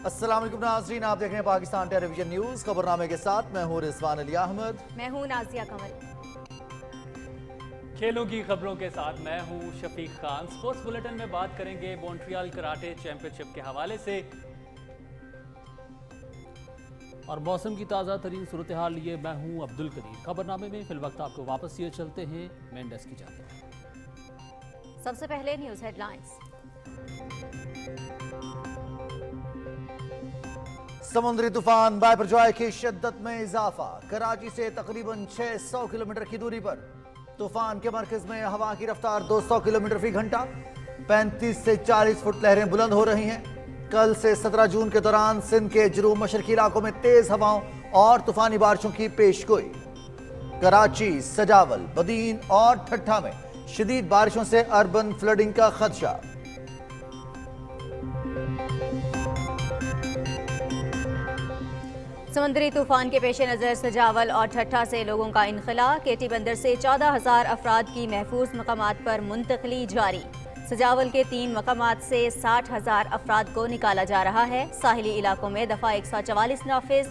अस्सलाम वालेकुम नाज़रीन, आप देख रहे हैं पाकिस्तान टेलीविजन न्यूज़। खबरनामे के साथ मैं हूं रिजवान अली अहमद। मैं हूं नाजिया कमल। खेलों की खबरों के साथ मैं हूं शफीक खान। स्पोर्ट्स बुलेटिन में बात करेंगे मॉन्ट्रियल कराटे चैंपियनशिप के हवाले से और मौसम की ताज़ा तरीन सूरत हाल लिए मैं हूं अब्दुल कदीर। खबरनामे में फिल वक्त आपको वापस ये चलते हैं मेन डेस्क की जानिब। सबसे पहले न्यूज़ हेडलाइंस। समुद्री तूफान बायपरजॉय की शिद्दत में इजाफा। कराची से तकरीबन 600 किलोमीटर की दूरी पर तूफान के मरकज में हवा की रफ्तार 200 किलोमीटर फी घंटा। 35 से 40 फुट लहरें बुलंद हो रही हैं। कल से 17 जून के दौरान सिंध के जनूब मशरकी इलाकों में तेज हवाओं और तूफानी बारिशों की पेशगोई। कराची, सजावल, बदीन और ठट्ठा में शदीद बारिशों से अर्बन फ्लडिंग का खदशा। समुद्री तूफान के पेश नज़र सजावल और ठट्ठा से लोगों का इनखला। केटी बंदर से 14,000 अफराद की महफूज मकामात पर मुंतकली जारी। सजावल के 3 मकामात से 60,000 अफराद को निकाला जा रहा है। साहिली इलाकों में दफा 144 नाफिज।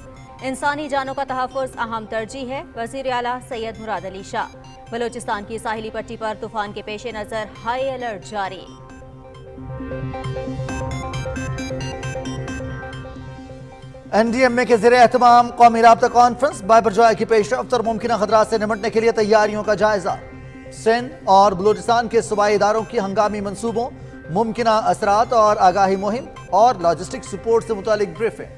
इंसानी जानों का तहफ़्फ़ुज़ अहम तरजीह है। वज़ीर आला सैयद मुराद अली शाह। बलोचिस्तान की साहिली पट्टी पर तूफान के पेश नज़र हाई अलर्ट जारी। NDMA के ज़रिए एहतमाम कौमी राब्ता कॉन्फ्रेंस। बायपरजॉय की पेशरफ्त और मुमकिन खतरात से निमटने के लिए तैयारियों का जायजा। सिंध और बलूचिस्तान के सूबाई इदारों की हंगामी मंसूबों, मुमकिन असरात और आगाही मुहिम और लॉजिस्टिक सपोर्ट से मुतालिक ब्रीफिंग।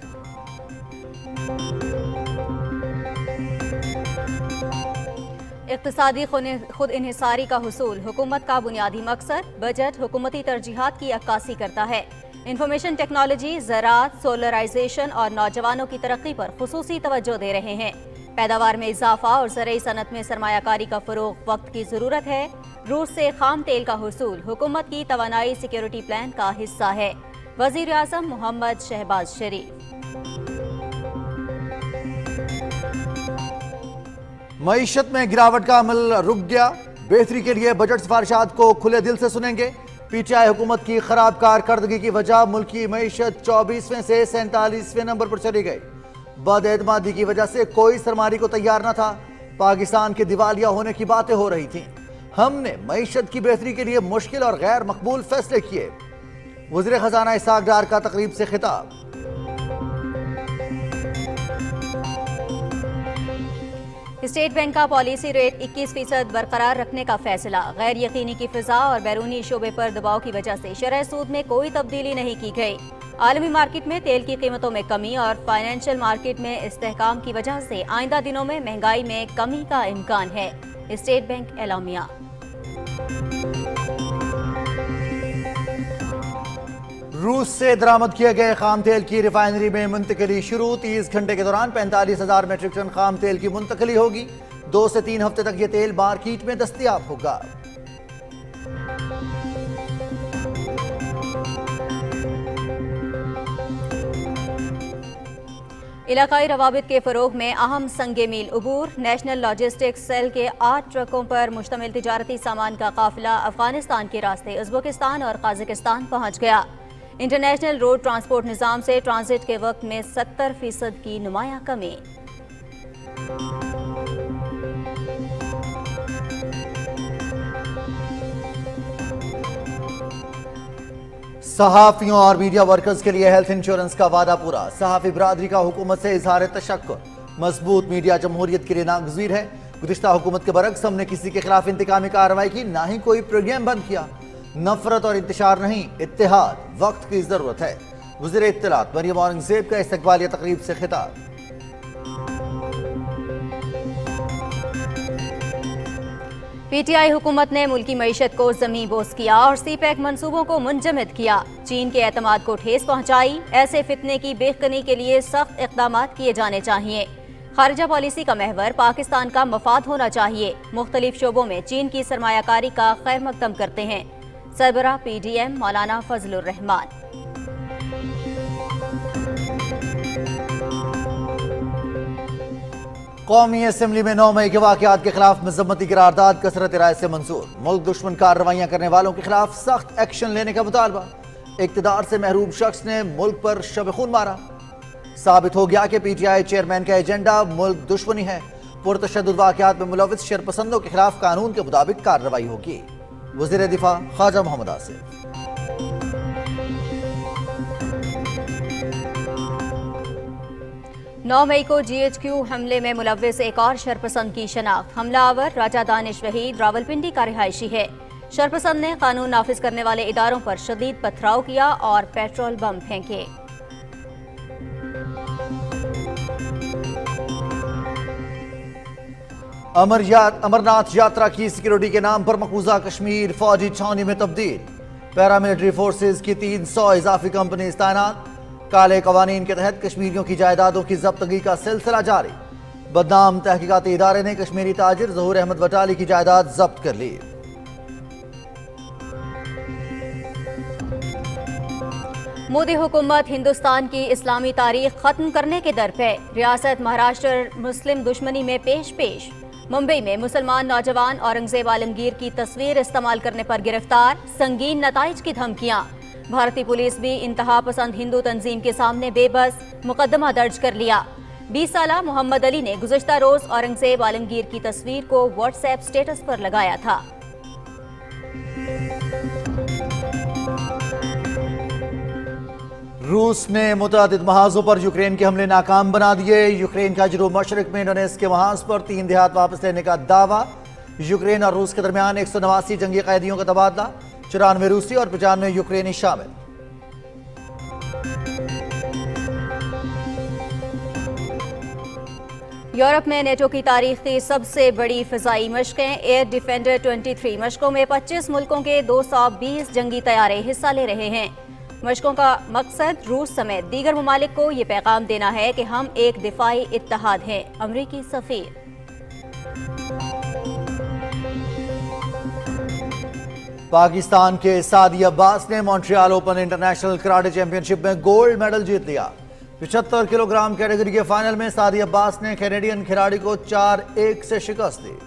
इक़्तिसादी खुद इन्हिसारी का हुसूल हुकूमत का बुनियादी मकसद। बजट हुकूमती तरजीहात की अक्कासी करता है। इंफॉर्मेशन टेक्नोलॉजी, ज़राअत, सोलराइजेशन और नौजवानों की तरक्की पर खुसूसी तवज्जो दे रहे हैं। पैदावार में इजाफा और ज़रई सनत में सरमायाकारी का फ़रोग़ वक्त की ज़रूरत है। रूस से खाम तेल का हुसूल हुकूमत की तवानाई सिक्योरिटी प्लान का हिस्सा है। वज़ीर आज़म मोहम्मद शहबाज शरीफ। मईशत में गिरावट का अमल रुक गया। बेहतरी के लिए बजट सिफारिशात को खुले दिल से सुनेंगे। PTI हुकूमत की खराब कारकर्दगी की वजह मुल्की मईशत 24वें से 47वें नंबर पर चली गई। बदएतमादी की वजह से कोई सरमारी को तैयार न था। पाकिस्तान के दिवालिया होने की बातें हो रही थीं। हमने मईशत की बेहतरी के लिए मुश्किल और गैर मकबूल फैसले किए। वज़ीर खजाना इसहाक डार का तकरीब से खिताब। स्टेट बैंक का पॉलिसी रेट 21% बरकरार रखने का फैसला। गैर यकीनी की फिजा और बैरूनी शोबे पर दबाव की वजह से शरह सूद में कोई तब्दीली नहीं की गई। आलमी मार्केट में तेल की कीमतों में कमी और फाइनेंशियल मार्केट में इस्तेहकाम की वजह से आइंदा दिनों में महंगाई में कमी का इम्कान है। स्टेट बैंक एलामिया। रूस से दरामद किए गए खाम तेल की रिफाइनरी में मुंतकली शुरू। 30 घंटे के दौरान 45,000 मेट्रिक टन खाम तेल की मुंतकली होगी। 2 से 3 हफ्ते तक ये तेल मार्केट में दस्तयाब होगा। इलाकाई रवाबित के फरोग में अहम संगे मील उबूर। नेशनल लॉजिस्टिक्स सेल के 8 ट्रकों पर मुश्तमिल तिजारती सामान का काफिला अफगानिस्तान के रास्ते उज़्बेकिस्तान और काज़ाकिस्तान पहुंच गया। इंटरनेशनल रोड ट्रांसपोर्ट निज़ाम से ट्रांजिट के वक्त में 70% की नुमायां कमी। सहाफियों और मीडिया वर्कर्स के लिए हेल्थ इंश्योरेंस का वादा पूरा। सहाफी बरादरी का हुकूमत से इजहार तशक्कुर। मजबूत मीडिया जमहूरियत के लिए नागज़ीर है। गुज़िश्ता हुकूमत के बरक्स हमने किसी के खिलाफ इंतकामी कार्रवाई की, ना ही कोई प्रोग्राम बंद किया। नफरत और इंतशार नहीं, इत्तेहाद वक्त की जरूरत है। वज़ीर इत्तलात मरियम औरंगज़ेब का इस्तकबालिया तकरीब से खिताब। PTI हुकूमत ने मुल्की मईशत को ज़मीं बोस किया और CPEC मंसूबों को मुंजमद किया। चीन के एतमाद को ठेस पहुंचाई। ऐसे फितने की बेखनी के लिए सख्त इक़दामात किए जाने चाहिए। खारिजा पॉलिसी का महवर पाकिस्तान का मफाद होना चाहिए। मुख्तलिफ शोबों में चीन की सरमायाकारी का खैर मकदम करते हैं। सरबराह PDM मौलाना फजलुर रहमान। قومی اسمبلی میں 9 مئی کے واقعات کے خلاف مذمتی قرارداد کثرت رائے سے منظور، ملک دشمن کارروائیاں کرنے والوں کے خلاف سخت ایکشن لینے کا مطالبہ، اقتدار سے محروم شخص نے ملک پر شب خون مارا، ثابت ہو گیا کہ پی ٹی آئی چیئرمین کا ایجنڈا ملک دشمنی ہے، پرتشدد واقعات میں ملوث شرپسندوں کے خلاف قانون کے مطابق کارروائی ہوگی، وزیر دفاع خواجہ محمد آصف۔ 9 مئی کو جی ایچ کیو حملے میں ملوث ایک اور شرپسند کی شناخت، حملہ آور راجہ دانش وحید راولپنڈی کا رہائشی ہے۔ شرپسند نے قانون نافذ کرنے والے اداروں پر شدید پتھراؤ کیا اور پیٹرول بم پھینکے۔ امرناتھ یاترا کی سیکیورٹی کے نام پر مقبوضہ کشمیر فوجی چھاؤنی میں تبدیل، پیراملٹری فورسز کی 300 اضافی کمپنیز تعینات، کالے قوانین کے تحت کشمیریوں کی جائیدادوں کی ضبطگی کا سلسلہ جاری، بدنام تحقیقاتی ادارے نے کشمیری تاجر ظہور احمد وٹالی کی جائیداد ضبط کر لی۔ مودی حکومت ہندوستان کی اسلامی تاریخ ختم کرنے کے در پہ، ریاست مہاراشٹر مسلم دشمنی میں پیش ممبئی میں مسلمان نوجوان اورنگزیب عالمگیر کی تصویر استعمال کرنے پر گرفتار، سنگین نتائج کی دھمکیاں، بھارتی پولیس بھی انتہا پسند ہندو تنظیم کے سامنے بے بس، مقدمہ درج کر لیا۔ 20 سالہ محمد علی نے گزشتہ روز اورنگزیب عالمگیر کی تصویر کو واٹس ایپ سٹیٹس پر لگایا تھا۔ روس نے متعدد محاذوں پر یوکرین کے حملے ناکام بنا دیے، یوکرین کا جنوب مشرق میں ڈونیٹسک کے محاذ پر 3 دیہات واپس لینے کا دعویٰ، یوکرین اور روس کے درمیان 189 جنگی قیدیوں کا تبادلہ، 94 روسی اور 95 یوکرینی شامل۔ یورپ میں نیٹو کی تاریخ کی سب سے بڑی فضائی مشقیں، ایئر ڈیفینڈر 23 مشقوں میں 25 ملکوں کے 220 جنگی طیارے حصہ لے رہے ہیں۔ مشقوں کا مقصد روس سمیت دیگر ممالک کو یہ پیغام دینا ہے کہ ہم ایک دفاعی اتحاد ہیں، امریکی سفیر۔ پاکستان کے سعدی عباس نے Montreal open international karate championship میں گولڈ میڈل جیت لیا۔ 75 کلو گرام کیٹیگری کے فائنل میں سعدی عباس نے کینیڈین کھلاڑی کو 4-1 سے شکست دی۔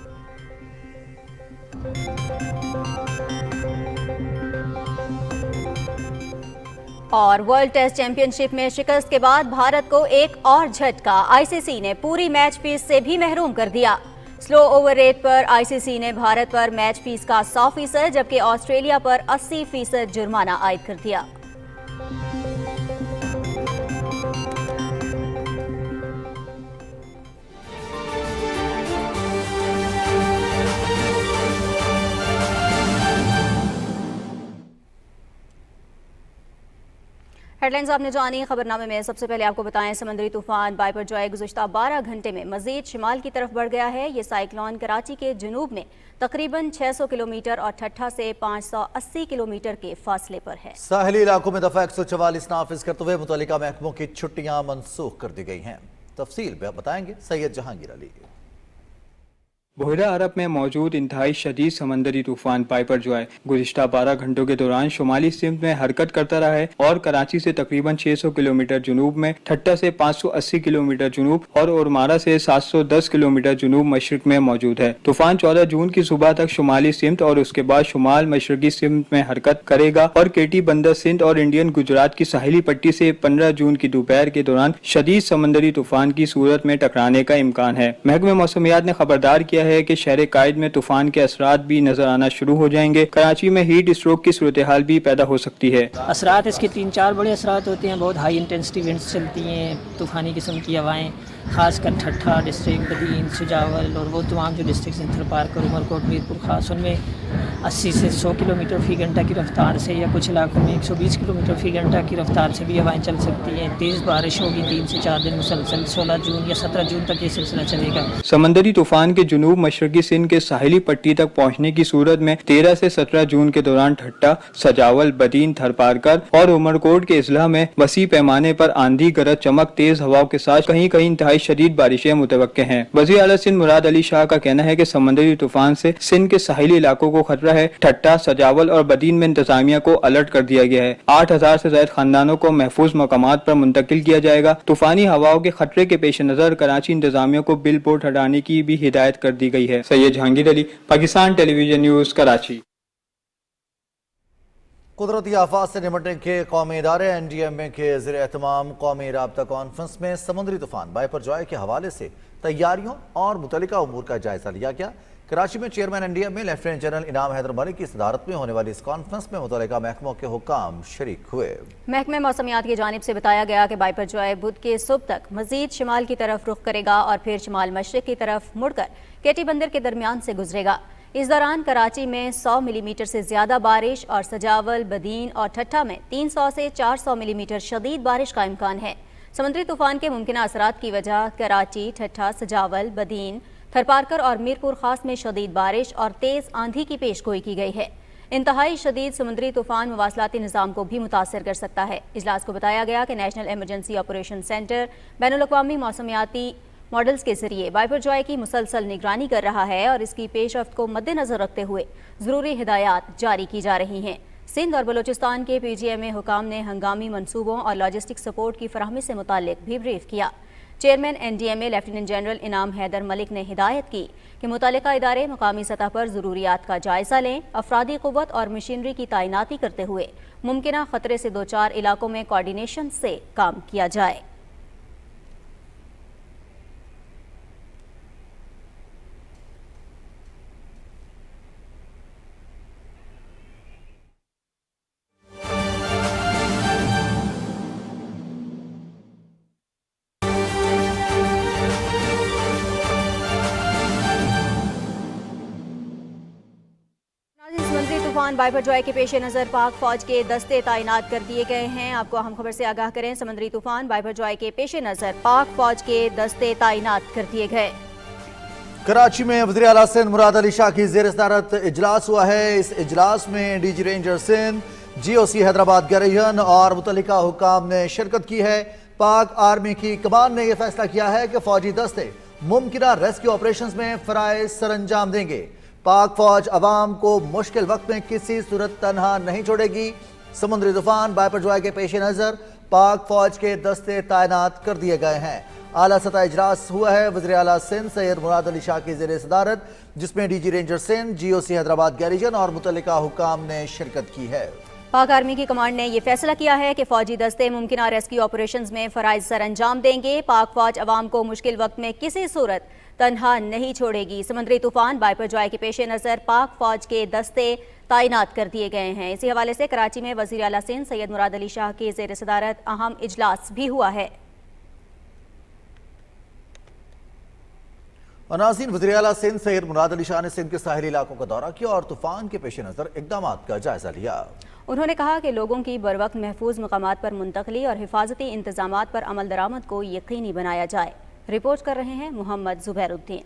اور ورلڈ ٹیسٹ چیمپئن شپ میں شکست کے بعد بھارت کو ایک اور جھٹکا، آئی سی سی نے پوری میچ فیس سے بھی محروم کر دیا۔ سلو اوور ریٹ پر آئی سی سی نے بھارت پر میچ فیس کا 100% جبکہ آسٹریلیا پر 80% جرمانہ عائد کر دیا۔ ہیڈ لائنز آپ نے جانی، خبر نامے میں سب سے پہلے آپ کو بتائیں سمندری طوفان بائپر جوائے گزشتہ 12 گھنٹے میں مزید شمال کی طرف بڑھ گیا ہے۔ یہ سائیکلون کراچی کے جنوب میں تقریباً 600 کلومیٹر اور ٹھٹھا سے 580 کلومیٹر کے فاصلے پر ہے۔ ساحلی علاقوں میں دفعہ 144 نافذ کرتے ہوئے متعلقہ محکموں کی چھٹیاں منسوخ کر دی گئی ہیں۔ تفصیل بتائیں گے سید جہانگیر علی۔ بحیرہ عرب میں موجود انتہائی شدید سمندری طوفان بائپر جوائے گزشتہ 12 گھنٹوں کے دوران شمالی سمت میں حرکت کرتا رہا ہے اور کراچی سے تقریباً 600 کلومیٹر جنوب میں، ٹھٹھا سے 580 کلومیٹر جنوب اور اورمارا سے 710 کلومیٹر جنوب مشرق میں موجود ہے۔ طوفان 14 جون کی صبح تک شمالی سمت اور اس کے بعد شمال مشرقی سمت میں حرکت کرے گا اور کیٹی بندر سندھ اور انڈین گجرات کی ساحلی پٹی سے 15 جون کی دوپہر کے دوران شدید سمندری طوفان کی صورت میں ٹکرانے کا امکان ہے۔ محکمہ موسمیات نے خبردار کیا ہے کہ شہر قائد میں طوفان کے اثرات بھی نظر آنا شروع ہو جائیں گے۔ کراچی میں ہیٹ اسٹروک کی صورتحال بھی پیدا ہو سکتی ہے۔ اثرات اس کے 3-4 بڑے اثرات ہوتے ہیں۔ بہت ہائی انٹینسٹی ونڈز چلتی ہیں، طوفانی قسم کی ہوائیں، خاص کر ٹھٹھا ڈسٹرکٹ، بدین، سجاول اور وہ تمام جو ڈسٹرکٹس ہیں، تھرپارکر، عمرکوٹ، میرپور خاص، ان میں 80 سے 100 کلومیٹر فی گھنٹہ کی رفتار سے یا کچھ علاقوں میں 120 کلومیٹر فی گھنٹہ کی رفتار سے بھی ہوائیں چل سکتی ہیں۔ تیز بارش ہوگی 3 سے 4 دن مسلسل، 16 جون یا 17 جون تک یہ سلسلہ چلے گا۔ سمندری طوفان کے جنوب जनूब मशरकी सिंध के साहिली पट्टी तक पहुँचने की सूरत में 13 से 17 जून के दौरान ठट्टा, सजावल, बदीन, थरपारकर और उमरकोट के अजला में वसी पैमाने पर आंधी, गरज, चमक, तेज हवाओं के साथ कहीं कहीं इंतहाई शदीद बारिशें मुतवक्के हैं। वज़ीर आला सिंध मुराद अली शाह का कहना है कि समंदरी तूफान से सिंध के साहिली इलाकों को खतरा है। ठट्टा, सजावल और बदीन में इंतजामिया को अलर्ट कर दिया गया है। 8000 से ज्यादा खानदानों को महफूज मकामात पर मुंतकिल किया जाएगा। तूफानी हवाओं के खतरे के पेश नजर कराची इंतजामिया को बिल बोर्ड हटाने की भी हिदायत कर दी गई है। Syed Jahangir Ali, Pakistan television news, Karachi. कुदरती आफात से निपटने के कौमी इदारे NDMA के ज़ेर एहतमाम कौमी राब्ता कॉन्फ्रेंस में समुद्री तूफान बाइपर जॉय के हवाले से तैयारियों और मुतल्लिका उमूर का जायजा लिया गया। कराची में चेयरमैन NDMA लेफ्टिनेंट जनरल इनाम हैदर मलिक की सदारत में होने वाली इस कॉन्फ्रेंस में मुतल्लिका महकमों के हुक्काम शरीक हुए। महकमे मौसमियात की जानिब से बताया गया कि बाइपर जॉय बुध के सुबह तक मजीद शिमाल की तरफ रुख करेगा और फिर शिमाल मशरिक की तरफ मुड़कर केटी बंदर के दरमियान से गुजरेगा। इस दौरान कराची में 100 मिलीमीटर से ज्यादा बारिश और सजावल, बदीन और ठट्ठा में 300 से 400 मिलीमीटर शदीद बारिश का इम्कान है। समुद्री तूफान के मुमकिन असरात की वजह कराची, ठट्ठा, सजावल, बदीन, थरपारकर और मीरपुर खास में शदीद बारिश और तेज आंधी की पेशगोई की गई है। इंतहाई शदीद समुद्री तूफान मवासलाती निज़ाम को भी मुतासर कर सकता है। इजलास को बताया गया कि नेशनल इमरजेंसी ऑपरेशन सेंटर बैनुल-अक़वामी मौसमियाती मॉडल्स के जरिए बाइपर जॉय की मुसलसल निगरानी कर रहा है और इसकी पेशरफ्त को मद्देनजर रखते हुए ज़रूरी हिदायत जारी की जा रही हैं। सिंध और बलूचिस्तान के PGMA हुकाम ने हंगामी मंसूबों और लॉजिस्टिक सपोर्ट की फराहमी से मुताल्लिक भी ब्रीफ किया। चेयरमैन NDMA लेफ्टिनेंट जनरल इनाम हैदर मलिक ने हिदायत की कि मुतल्लिका इदारे मकामी सतह पर ज़रूरियात का जायजा लें, अफरादी क़ुव्वत और मशीनरी की तैनाती करते हुए मुमकिना खतरे से दो चार इलाकों में कोऑर्डिनेशन से काम किया जाए। तूफान बाइपर जॉय के पेश नज़र पाक फौज के दस्ते तैनात कर दिए गए हैं। आपको अहम खबर से आगाह करें, समुद्री तूफान बाइपर जॉय के पेश नज़र पाक फौज के दस्ते तैनात कर दिए गए। कराची में वज़ीर आला सिंध मुराद अली शाह की ज़ेर सदारत इजलास हुआ है। इस इजलास में DG ranger Sindh, GOC Hyderabad garrison और मुतल्लिका हुकाम ने शिरकत की है। पाक आर्मी की कमान ने यह फैसला किया है कि फौजी दस्ते मुमकिना रेस्क्यू ऑपरेशन में फ़राइज़ सरअंजाम देंगे। पाक फौज अवाम को मुश्किल वक्त में किसी सूरत तनहा नहीं छोड़ेगी। समुद्री तूफान बाइपर जॉय के पेश नज़र पाक फौज के दस्ते तैनात कर दिए गए हैं। आला सतह इजलास हुआ है वज़ीर आला सिंध सैयद मुराद अली शाह की ज़ेर सदारत, जिसमें DG ranger Sindh, GOC Hyderabad garrison और मुतल्लिका हुकाम ने शिरकत की है। पाक आर्मी की कमांड ने यह फैसला किया है कि फौजी दस्ते मुमकिना रेस्क्यू ऑपरेशंस में फ़राइज़ सरअंजाम देंगे। पाक फौज अवाम को मुश्किल वक्त में किसी सूरत तन्हा नहीं छोड़ेगी। समुद्री तूफान बाइपर जॉय के पेश नज़र पाक फौज के दस्ते तैनात कर दिए गए हैं। इसी हवाले से कराची में वज़ीर आला सिंध सैयद मुराद अली शाह की ज़ेर सदारत अहम इजलास भी हुआ है। नाज़रीन, वज़ीर आला सिंध सैयद मुराद अली शाह ने सिंध के साहिली इलाकों का दौरा किया और तूफान के पेश नज़र इक़दाम का जायजा लिया। उन्होंने कहा कि लोगों की बर वक्त महफूज मकामात पर मुंतकली और हिफाजती इंतजामात पर अमल दरामद को यकीनी बनाया जाए। रिपोर्ट कर रहे हैं मोहम्मद जुबैरुद्दीन।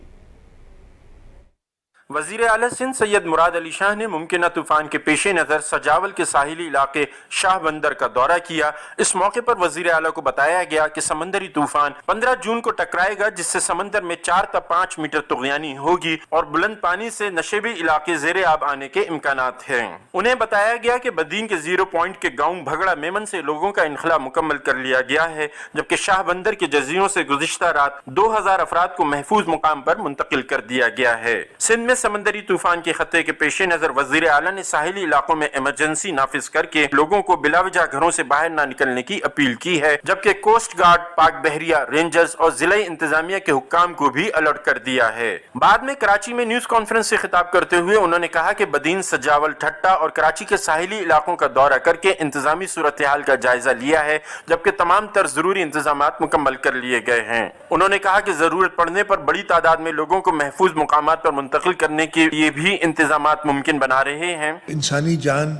वज़ीर आला सिंध सैयद मुराद अली शाह ने मुमकिना तूफान के पेश नज़र सजावल के साहिली इलाके शाह बंदर का दौरा किया। इस मौके पर वज़ीर आला को बताया गया कि समंदरी तूफान 15 जून को टकराएगा, जिससे समंदर में 4 से 5 मीटर तुग़यानी होगी और बुलंद पानी से नशेबी इलाके ज़ेरे आब आने के इम्कानात हैं। उन्हें बताया गया कि बदीन के 0 पॉइंट के गाँव भगड़ा मेमन से लोगों का इनखला मुकम्मल कर लिया गया है, जबकि शाह बंदर के जजीरों से गुज़िश्ता रात 2000 अफराद को महफूज मुकाम पर मुंतकिल कर दिया गया है। सिंध में समंदरी तूफान के खतरे के पेश नजर वज़ीर आला ने साहिली इलाकों में इमरजेंसी नाफिज करके लोगों को बिलावजह घरों से बाहर न निकलने की अपील की है, जबकि कोस्ट गार्ड, पाक बहरिया, रेंजर्स और जिला इंतजामिया के हुक्काम को भी अलर्ट कर दिया है। बाद में कराची में न्यूज कॉन्फ्रेंस से खिताब करते हुए उन्होंने कहा कि बदीन, सजावल, ठट्टा और कराची के साहिली इलाकों का दौरा करके इंतजामी सूरत हाल का जायजा लिया है, जबकि तमाम तर जरूरी इंतजामात मुकम्मल कर लिए गए हैं। उन्होंने कहा कि जरूरत पड़ने पर बड़ी तादाद में लोगों को महफूज मुकामात पर मुंतकिल करने के लिए भी इंतजामात मुमकिन बना रहे हैं। इंसानी जान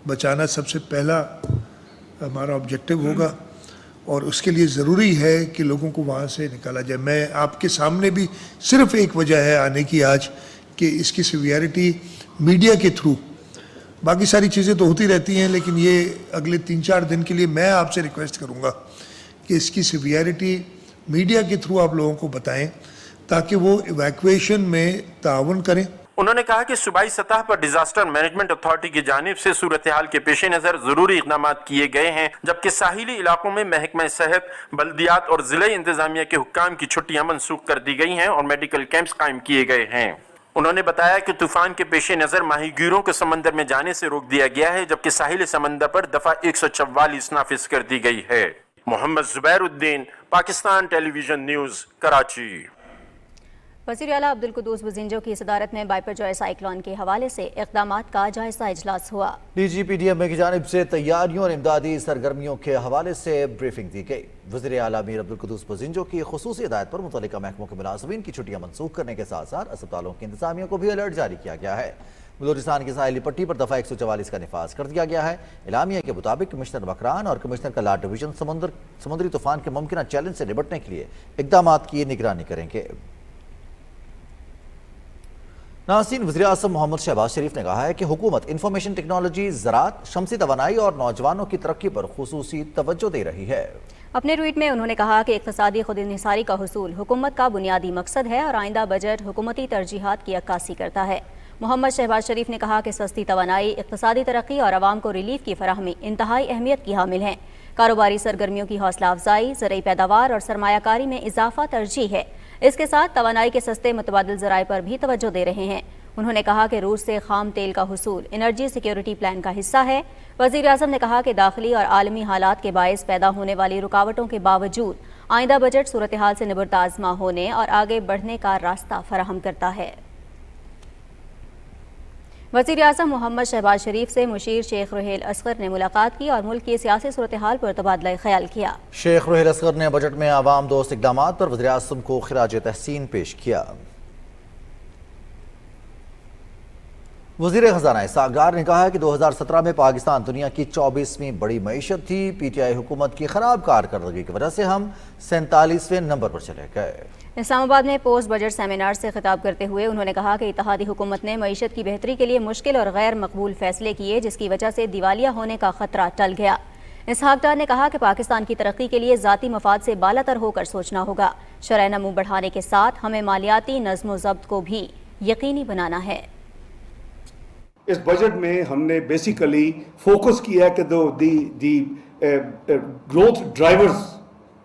बचाना सबसे पहला हमारा ऑब्जेक्टिव होगा اور اس کے لیے ضروری ہے کہ لوگوں کو وہاں سے نکالا جائے. میں آپ کے سامنے بھی صرف ایک وجہ ہے آنے کی آج کہ اس کی سیویرٹی میڈیا کے تھرو، باقی ساری چیزیں تو ہوتی رہتی ہیں، لیکن یہ اگلے 3-4 دن کے لیے میں آپ سے ریکویسٹ کروں گا کہ اس کی سیویرٹی میڈیا کے تھرو آپ لوگوں کو بتائیں تاکہ وہ ایویکویشن میں تعاون کریں. انہوں نے کہا کہ صوبائی سطح پر ڈیزاسٹر مینجمنٹ اتھارٹی کی جانب سے صورتحال کے پیش نظر ضروری اقدامات کیے گئے ہیں، جبکہ ساحلی علاقوں میں محکمہ صحت، بلدیات اور ضلعی انتظامیہ کے حکام کی چھٹیاں منسوخ کر دی گئی ہیں اور میڈیکل کیمپس قائم کیے گئے ہیں. انہوں نے بتایا کہ طوفان کے پیش نظر ماہی گیروں کو سمندر میں جانے سے روک دیا گیا ہے، جبکہ ساحل سمندر پر دفعہ 144 نافذ کر دی گئی ہے. محمد زبیر الدین، پاکستان ٹیلی ویژن نیوز، کراچی. وزیر اعلیٰ عبدالقدوس بزنجو کی صدارت میں بائپر جوائے سائیکلون کے حوالے سے اقدامات کا جائزہ اجلاس ہوا. D G P D M A کی جانب سے تیاریوں اور امدادی سرگرمیوں کے حوالے سے بریفنگ دی گئی. وزیر اعلیٰ میر عبدالقدوس بزنجو کی خصوصی ہدایت پر متعلقہ محکموں کے ملازمین کی چھٹیاں منسوخ کرنے کے ساتھ ساتھ اسپتالوں کی انتظامیہ کو بھی الرٹ جاری کیا گیا ہے. بلوچستان کی ساحلی پٹی پر دفعہ 144 کا نفاذ کر دیا گیا ہے. اعلامیہ کے مطابق کمشنر مکران اور کمشنر کا لا ڈویژن سمندری طوفان کے ممکنہ چیلنج سے نمٹنے کے لیے اقدامات کی نگرانی کریں گے. ناظرین، وزیر اعظم محمد شہباز شریف نے کہا ہے کہ حکومت انفارمیشن ٹیکنالوجی، زراعت، شمسی توانائی اور نوجوانوں کی ترقی پر خصوصی توجہ دے رہی ہے. اپنے ٹویٹ میں انہوں نے کہا کہ اقتصادی خود انحصاری کا حصول حکومت کا بنیادی مقصد ہے اور آئندہ بجٹ حکومتی ترجیحات کی عکاسی کرتا ہے. محمد شہباز شریف نے کہا کہ سستی توانائی، اقتصادی ترقی اور عوام کو ریلیف کی فراہمی انتہائی اہمیت کی حامل ہیں. کاروباری سرگرمیوں کی حوصلہ افزائی، زرعی پیداوار اور سرمایہ کاری میں اضافہ ترجیح ہے. اس کے ساتھ توانائی کے سستے متبادل ذرائع پر بھی توجہ دے رہے ہیں. انہوں نے کہا کہ روس سے خام تیل کا حصول انرجی سیکیورٹی پلان کا حصہ ہے. وزیر اعظم نے کہا کہ داخلی اور عالمی حالات کے باعث پیدا ہونے والی رکاوٹوں کے باوجود آئندہ بجٹ صورتحال سے نبرد آزما ہونے اور آگے بڑھنے کا راستہ فراہم کرتا ہے. وزیر اعظم محمد شہباز شریف سے مشیر شیخ رحیل اصغر نے ملاقات کی اور ملک کی سیاسی صورتحال پر تبادلہ خیال کیا. شیخ رحیل اصغر نے بجٹ میں عوام دوست اقدامات پر وزیر اعظم کو خراج تحسین پیش کیا. وزیر خزانہ اسحاق ڈار نے کہا ہے کہ 2017 میں پاکستان دنیا کی 24ویں بڑی معیشت تھی. پی ٹی آئی حکومت کی خراب کارکردگی کی وجہ سے ہم 47ویں نمبر پر چلے گئے. اسلام آباد میں پوسٹ بجٹ سیمینار سے خطاب کرتے ہوئے انہوں نے کہا کہ اتحادی حکومت نے معیشت کی بہتری کے لیے مشکل اور غیر مقبول فیصلے کیے، جس کی وجہ سے دیوالیہ ہونے کا خطرہ ٹل گیا. اسحاق ڈار نے کہا کہ پاکستان کی ترقی کے لیے ذاتی مفاد سے بالا تر ہو کر سوچنا ہوگا. شرح نمو بڑھانے کے ساتھ ہمیں مالیاتی نظم و ضبط کو بھی یقینی بنانا ہے. اس بجٹ میں ہم نے بیسیکلی فوکس کیا ہے کہ دی گروتھ ڈرائیورز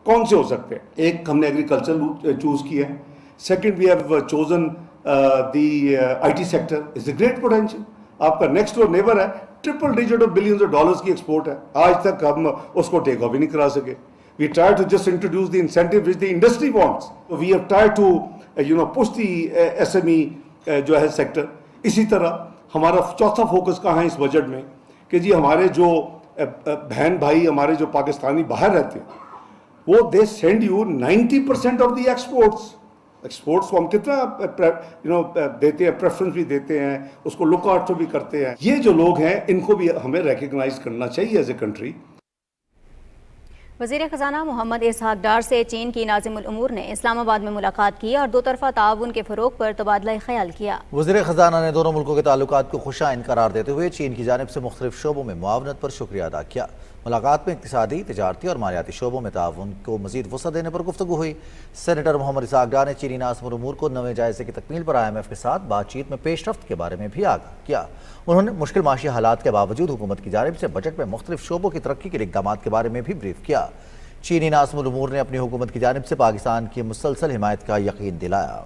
کون سے ہو سکتے ہیں. ایک ہم نے ایگریکلچر چوز کیا ہے. Second we have chosen the I T sector is a great potential. آپ کا نیکسٹ ڈور نیبر ہے، triple digit of billions of dollars کی ایکسپورٹ ہے. آج تک ہم اس کو ٹیک آف بھی نہیں کرا سکے. We try to just introduce the incentive which the industry wants. We have try to push the S M E جو ہے سیکٹر. اسی طرح ہمارا چوتھا فوکس کہاں ہے اس بجٹ میں کہ جی ہمارے جو بہن بھائی ہمارے جو پاکستانی باہر رہتے ہیں وہ they send you 90% of the exports کو ہم کتنا دیتے ہیں، پریفرنس بھی دیتے ہیں، اس کو لک آؤٹ بھی کرتے ہیں. یہ جو لوگ ہیں ان کو بھی ہمیں ریکگنائز کرنا چاہیے ایز اے کنٹری. وزیر خزانہ محمد اسحاق ڈار سے چین کی ناظم الامور نے اسلام آباد میں ملاقات کی اور دو طرفہ تعاون کے فروغ پر تبادلہ خیال کیا. وزیر خزانہ نے دونوں ملکوں کے تعلقات کو خوشائند قرار دیتے ہوئے چین کی جانب سے مختلف شعبوں میں معاونت پر شکریہ ادا کیا. ملاقات میں اقتصادی، تجارتی اور مالیاتی شعبوں میں تعاون کو مزید وسعت دینے پر گفتگو ہوئی. سینیٹر محمد اسحاق ڈار نے چینی ناظم الامور کو نویں جائزے کی تکمیل پر IMF کے ساتھ بات چیت میں پیش رفت کے بارے میں بھی آگاہ کیا. انہوں نے مشکل معاشی حالات کے باوجود حکومت کی جانب سے بجٹ میں مختلف شعبوں کی ترقی کے اقدامات کے بارے میں بھی بریف کیا. چینی ناظم الامور نے اپنی حکومت کی جانب سے پاکستان کی مسلسل حمایت کا یقین دلایا.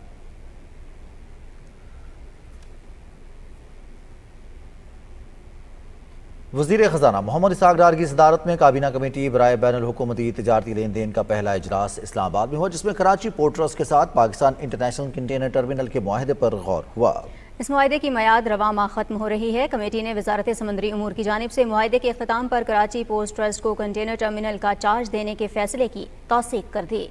وزیر خزانہ محمد اسحاق ڈار کی صدارت میں کابینہ کمیٹی برائے بین الحکومتی تجارتی لین دین کا پہلا اجلاس اسلام آباد میں ہوا، جس میں کراچی پورٹ ٹرسٹ کے ساتھ پاکستان انٹرنیشنل کنٹینر ٹرمینل کے معاہدے پر غور ہوا. اس معاہدے کی میعاد رواں ماہ ختم ہو رہی ہے. کمیٹی نے وزارت سمندری امور کی جانب سے معاہدے کے اختتام پر کراچی پورٹ ٹرسٹ کو کنٹینر ٹرمینل کا چارج دینے کے فیصلے کی توثیق کر دی.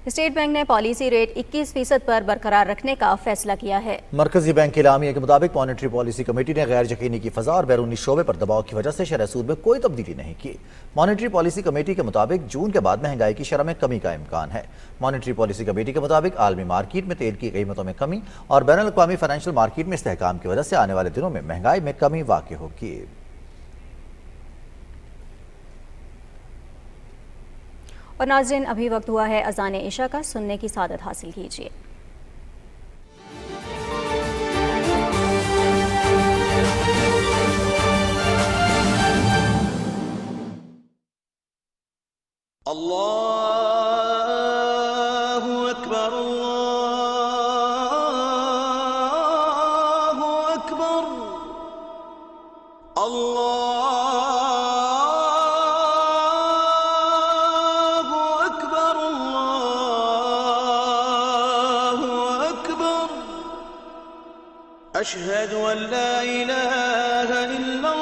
स्टेट बैंक ने पॉलिसी रेट 21% पर बरकरार रखने का फैसला किया है। मरकजी बैंक के एलामिया के मुताबिक मॉनेटरी पॉलिसी कमेटी ने गैर यकीनी की फजा और बैरूनी शोबे पर दबाव की वजह से शरह सूद में कोई तब्दीली नहीं की। मॉनेटरी पॉलिसी कमेटी के मुताबिक जून के बाद महंगाई की शरह में कमी का इम्कान है। मॉनेटरी पॉलिसी कमेटी के मुताबिक आलमी मार्केट में तेल की कीमतों में कमी और बैनुल अक़वामी फाइनेंशियल मार्केट में इस्तेहकाम की वजह से आने वाले दिनों में महंगाई में कमी वाक़ई होगी। और नाज़रीन, अभी वक्त हुआ है अज़ान इशा का, सुनने की सादत हासिल कीजिए। अल्लाहु अकबर, अल्लाहु अकबर, अल्लाहु अकबर, अल्लाहु अकबर, अशहदु अन ला इलाहा इल्लल्लाह,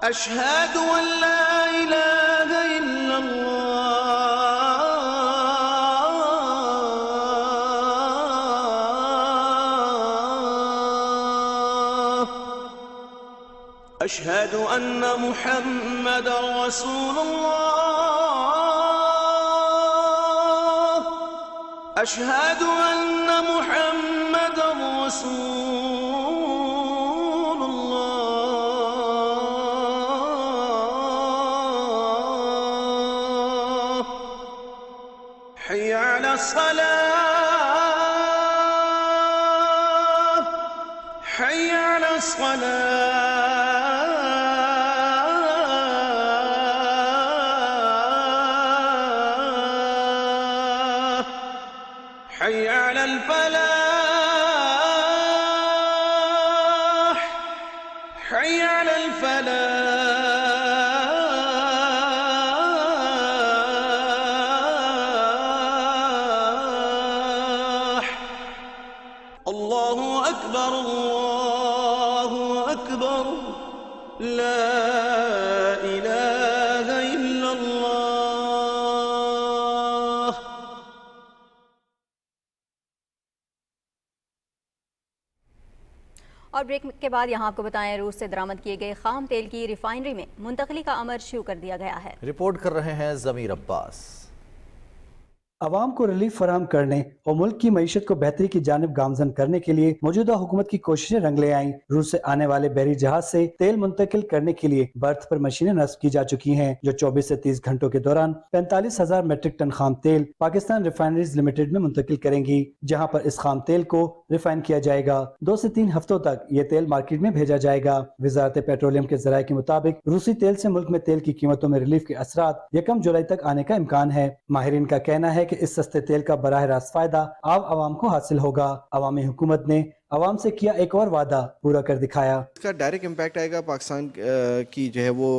أشهد أن لا إله إلا الله، أشهد أن محمدا رسول الله، أشهد أن محمدا رسول الله، حي على الصلاة، حي على الصلاة، حي على الفلاح، حي على الفلاح، الله أكبر، الله أكبر، لا إله إلا الله. और ब्रेक के बाद यहाँ आपको बताएं, रूस से दरामद किए गए खाम तेल की रिफाइनरी में मुंतकली का अमल शुरू कर दिया गया है। रिपोर्ट कर रहे हैं ज़मीर अब्बास। अवाम को रिलीफ फराहम करने और मुल्क की मईशत को बेहतरी की जानिब गामजन करने के लिए मौजूदा हुकूमत की कोशिशें रंग ले आईं। रूस से आने वाले बहरी जहाज से तेल मुंतकिल करने के लिए बर्थ पर मशीनें नस्ब की जा चुकी हैं, जो 24 से 30 घंटों के दौरान 45,000 मेट्रिक टन खाम तेल पाकिस्तान रिफाइनरीज लिमिटेड में मुंतकिल करेंगी, जहां पर इस खाम तेल को रिफाइन किया जाएगा। 2 से 3 हफ्तों तक ये तेल मार्केट में भेजा जाएगा। वजारत पेट्रोलियम के जराये के मुताबिक रूसी तेल से मुल्क में तेल की कीमतों में रिलीफ के असरात 1 जुलाई तक आने का इम्कान है। माहिरीन का कहना है कि इस सस्ते तेल का बराह रास्त फायदा आवाम को हासिल होगा। अवामी हुकूमत ने अवाम से किया एक और वादा पूरा कर दिखाया। इसका डायरेक्ट इम्पैक्ट आएगा पाकिस्तान की जो है वो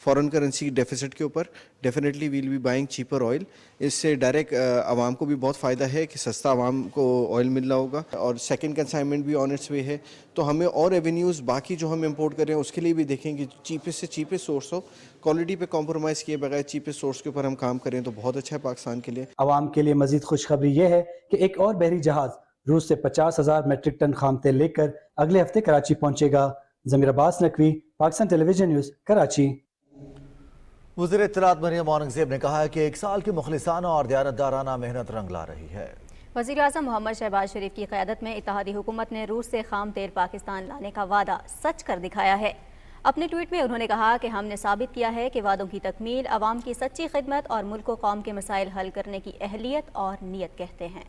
फॉरेन करेंसी डेफिसिट के ऊपर। Definitely will be buying cheaper oil. इससे डायरेक्ट आवाम को भी बहुत फ़ायदा है कि सस्ता आवाम को ऑयल मिल रहा होगा, और सेकंड कंसाइनमेंट भी ऑन इट्स वे है। तो हमें और रेवेन्यूज़ बाकी जो हम इंपोर्ट कर रहे हैं उसके लिए भी देखेंगे, चीपेस्ट से चीपेस्ट सोर्स हो, क्वालिटी पे कॉम्प्रोमाइज़ किए बगैर चीपेस्ट सोर्स के ऊपर हम काम करें तो बहुत अच्छा है पाकिस्तान के लिए। आवाम के लिए मजीद खुशखबरी ये है कि एक और बहरी जहाज रूस से 50,000 मेट्रिक टन खाम तेल लेकर अगले हफ्ते कराची पहुंचेगा। ज़मीर अब्बास नकवी, पाकिस्तान टेलीविजन न्यूज़, कराची। वज़ीर इत्तलात मरियम औरंगज़ेब ने कहा है कि 1 साल की मुखलिसाना और दयानतदाराना मेहनत रंग ला रही है। वज़ीर आज़म मोहम्मद शहबाज शरीफ की क़यादत में इत्तेहादी हुकूमत ने रूस से खाम तेल पाकिस्तान लाने का वादा सच कर दिखाया है। अपने ट्वीट में उन्होंने कहा कि हमने साबित किया है कि वादों की तकमील, अवाम की सच्ची खिदमत और मुल्क व कौम के मसाइल हल करने की अहलियत और नीयत कहते हैं।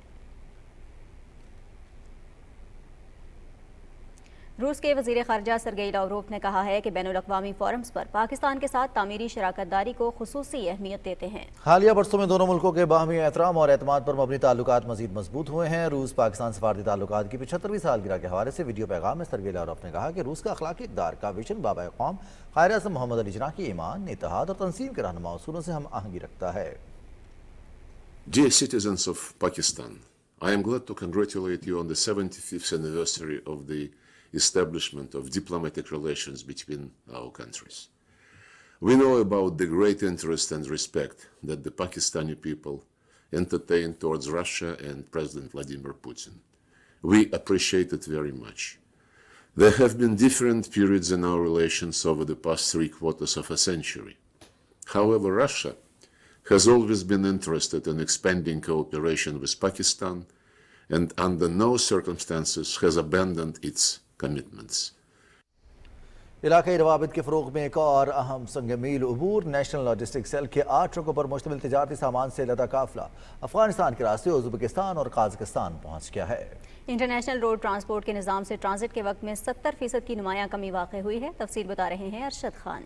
रूस के वज़ीर ख़ारजा सरगेई लावरोव ने कहा है कि बैनुल-अक़वामी फोरम्स पर पाकिस्तान के साथ तामीरी शराकत दारी को खुसूसी अहमियत देते हैं। हालिया बरसों में दोनों मुल्कों के बाहमी एहतराम और एतमाद पर मबनी ताल्लुकात मज़ीद मजबूत हुए हैं। रूस पाकिस्तान सफारती ताल्लुकात की 75वीं सालगिरह के हवाले से वीडियो पैगाम में सरगेई लावरोव ने कहा कि रूस का अखलाकी इक़दार का विजन बाबा कौम क़ायद-ए-आज़म मोहम्मद अली जिन्नाह की ईमान, इत्तेहाद और तंसीम के रहनुमा उसूलों से हम आहंगी रखता है। Dear citizens of Pakistan, I am glad to congratulate you on the 75th anniversary of the establishment of diplomatic relations between our countries. We know about the great interest and respect that the Pakistani people entertain towards Russia and President Vladimir Putin. We appreciate it very much. There have been different periods in our relations over the past 3/4 of a century. However, Russia has always been interested in expanding cooperation with Pakistan and under no circumstances has abandoned its commitments. इलाकाई रवाबित के फ़रोग़ में एक और अहम संग मील अबूर। National logistic cell के 8 ट्रकों पर मुश्तमिल तिजारती सामान से लदा काफिला अफगानिस्तान के रास्ते उज़्बेकिस्तान और काज़ाकिस्तान पहुँच गया है। इंटरनेशनल रोड ट्रांसपोर्ट के निज़ाम से ट्रांजिट के वक्त में 70% की नुमायां कमी वाक़ई हुई है। तफसील बता रहे हैं अरशद खान।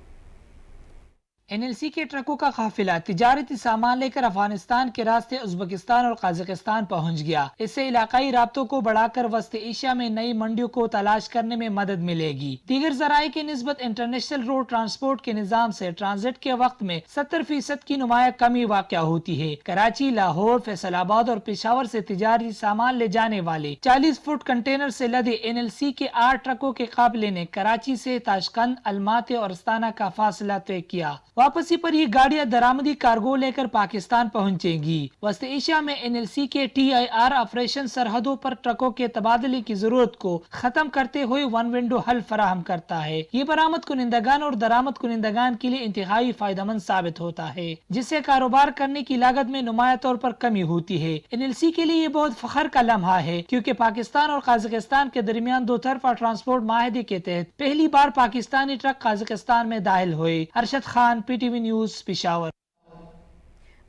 NLC के ट्रकों का काफिला तिजारती सामान लेकर अफगानिस्तान के रास्ते उज़्बेकिस्तान और काज़ाकिस्तान पहुंच गया। इससे इलाकाई राब्तों को बढ़ाकर वस्त एशिया में नई मंडियों को तलाश करने में मदद मिलेगी। दीगर ज़राए की निस्बत इंटरनेशनल रोड ट्रांसपोर्ट के निज़ाम से ट्रांजिट के वक्त में 70% की नुमाया कमी वाक़या होती है। कराची, लाहौर, फैसलाबाद और पेशावर से तिजारती सामान ले जाने वाले 40 फुट कंटेनर से लदे NLC के 8 ट्रकों के काफिले ने कराची से ताशकंद, अलमाती और अस्ताना का फासला तय किया। वापसी पर ये गाड़ियां दरामदी कार्गो लेकर पाकिस्तान पहुंचेंगी। वस्त एशिया में NLC के TIR ऑपरेशन सरहदों पर ट्रकों के तबादले की जरूरत को खत्म करते हुए वन विंडो हल फराहम करता है। ये बरामद कुनिंदगान और दरामद कुनिंदगान के लिए इंतहाई फायदेमंद साबित होता है, जिससे कारोबार करने की लागत में नुमाया तौर पर कमी होती है। NLC के लिए ये बहुत फख्र का लम्हा है, क्योंकि पाकिस्तान और काज़ाकिस्तान के दरमियान दो तरफा ट्रांसपोर्ट माहदे के तहत पहली बार पाकिस्तानी ट्रक काज़ाकिस्तान में दाखिल हुए। Arshad Khan, PTV news, Peshawar.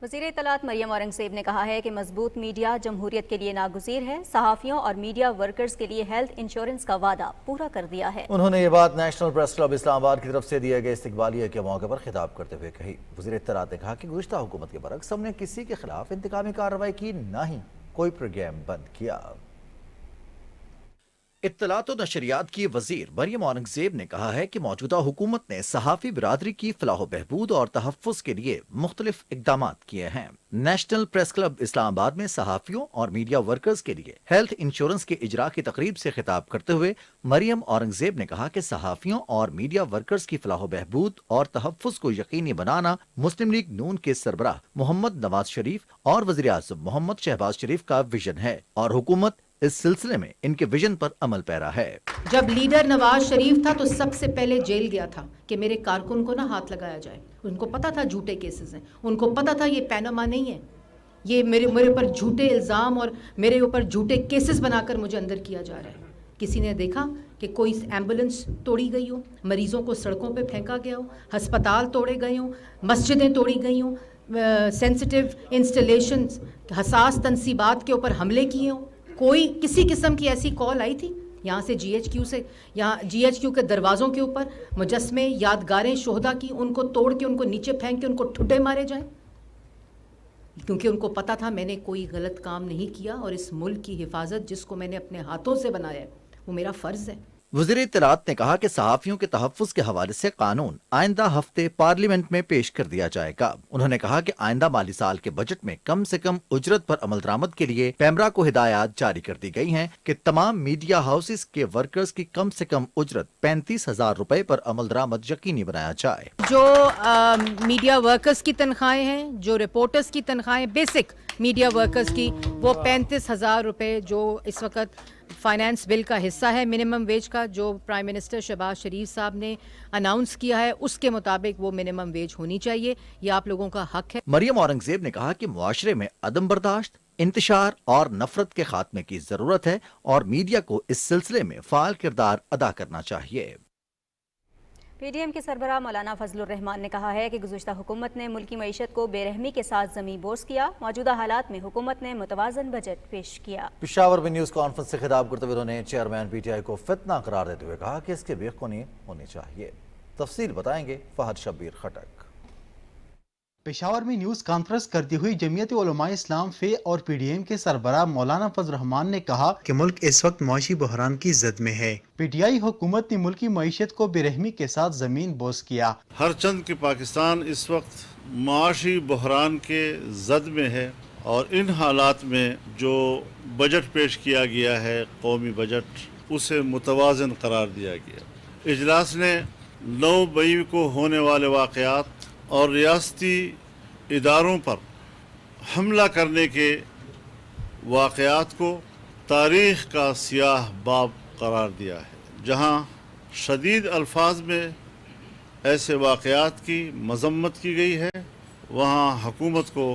वज़ीर इत्तलात मरियम औरंगज़ेब ने कहा है कि मजबूत मीडिया जमहूरियत के लिए नागुज़ीर है। सहाफ़ियों और मीडिया वर्कर्स के लिए हेल्थ इंश्योरेंस का वादा पूरा कर दिया है। उन्होंने ये बात नेशनल प्रेस क्लब इस्लामाबाद की तरफ से दिए गए इस्तकबालिया के मौके पर खिताब करते हुए कही। वज़ीर इत्तलात ने कहा कि गुज़िश्ता हुकूमत के बरक्स हमने किसी के खिलाफ इंतकामी कार्रवाई की, ना ही कोई प्रोग्राम बंद किया। इत्तलात और नशरियात की वजीर मरियम औरंगज़ेब ने कहा है कि मौजूदा हुकूमत ने सहाफ़ी बिरादरी की फलाह बहबूद और तहफ़्फ़ुज़ के लिए मुख्तलिफ इक़दामात किए हैं। नेशनल प्रेस क्लब इस्लामाबाद में सहाफ़ियों और मीडिया वर्कर्स के लिए हेल्थ इंश्योरेंस के इजरा की तकरीब से खिताब करते हुए मरियम औरंगज़ेब ने कहा कि सहाफ़ियों और मीडिया वर्कर्स की फलाह बहबूद और तहफ़्फ़ुज़ को यकीनी बनाना मुस्लिम लीग नून के सरबराह मोहम्मद नवाज शरीफ और वज़ीर आज़म मोहम्मद शहबाज शरीफ का विजन है और हुकूमत इस सिलसिले में इनके विजन पर अमल पैरा है। जब लीडर नवाज शरीफ था तो सबसे पहले जेल गया था कि मेरे कारकुन को ना हाथ लगाया जाए। उनको पता था झूठे केसेस हैं, उनको पता था ये पैनामा नहीं है, ये मेरे ऊपर झूठे इल्ज़ाम और मेरे ऊपर झूठे केसेस बनाकर मुझे अंदर किया जा रहा है। किसी ने देखा कि कोई एम्बुलेंस तोड़ी गई हो, मरीजों को सड़कों पे फेंका गया हो, अस्पताल तोड़े गए हों, मस्जिदें तोड़ी गई हों, सेंसिटिव इंस्टॉलेशन, हसास तनसीबात के ऊपर हमले किए हों? कोई किसी किस्म की ऐसी कॉल आई थी यहाँ से GHQ से? यहाँ GHQ के दरवाज़ों के ऊपर मुजस्मे, यादगारें शोहदा की, उनको तोड़ के, उनको नीचे फेंक के उनको ठुड्डे मारे जाएं? क्योंकि उनको पता था मैंने कोई गलत काम नहीं किया और इस मुल्क की हिफाजत जिसको मैंने अपने हाथों से बनाया है वो मेरा फ़र्ज़ है। वज़ीर इत्तलात ने कहा कि सहाफ़ियों के तहफ़्फ़ुज़ के हवाले से कानून आइंदा हफ्ते पार्लियामेंट में पेश कर दिया जाएगा। उन्होंने कहा कि आइंदा माली साल के बजट में कम से कम उजरत पर अमल दरामद के लिए पैमरा को हिदायत जारी कर दी गई हैं कि तमाम मीडिया हाउसेस के वर्कर्स की कम से कम उजरत 35,000 रुपए पर अमल दरामद यकीनी बनाया जाए। जो मीडिया वर्कर्स की तनख्वाहें हैं, जो रिपोर्टर्स की तनख्वाहें, बेसिक मीडिया वर्कर्स की, वो 35,000 रुपए जो इस वक्त फाइनेंस बिल का हिस्सा है मिनिमम वेज का, जो प्राइम मिनिस्टर शहबाज शरीफ साहब ने अनाउंस किया है, उसके मुताबिक वो मिनिमम वेज होनी चाहिए। ये आप लोगों का हक है। मरियम औरंगज़ेब ने कहा कि मुआशरे में अदम बर्दाश्त, इंतशार और नफरत के खात्मे की जरूरत है और मीडिया को इस सिलसिले में फाल किरदार अदा करना चाहिए। PDM के सरबराह मौलाना फजलुर रहमान ने कहा है कि गुज़िश्ता हुकूमत ने मुल्की मईशत को बेरहमी के साथ ज़मीं बोस किया। मौजूदा हालात में हुकूमत ने मुतवाज़न बजट पेश किया। पेशावर में न्यूज़ कॉन्फ्रेंस से खिताब करते हुए उन्होंने चेयरमैन PTI को फितना करार देते हुए कहा कि इसके बेखुनी होनी चाहिए। तफसील बताएंगे फहद शब्बीर खटक। पेशावर में न्यूज़ कॉन्फ्रेंस करती हुई जमीयत उलमाए इस्लाम फे और PDM के सरबराह मौलाना फजल रहमान ने कहा कि मुल्क इस वक्त मुआशी बहरान की जद में है। PTI हुकूमत ने मुल्की मईशत को बेरहमी के साथ जमीन बोस किया। हर चंद के पाकिस्तान इस वक्त मुआशी बहरान के जद में है और इन हालात में जो बजट पेश किया गया है, कौमी बजट, उसे मुतवाज़न करार दिया गया। इजलास ने 9 मई को होने वाले वाक़यात और रियासती इदारों पर हमला करने के वाक़यात को तारीख़ का सियाह बाब करार दिया है, जहां शदीद अल्फाज में ऐसे वाक़यात की मज़म्मत की गई है, वहां हुकूमत को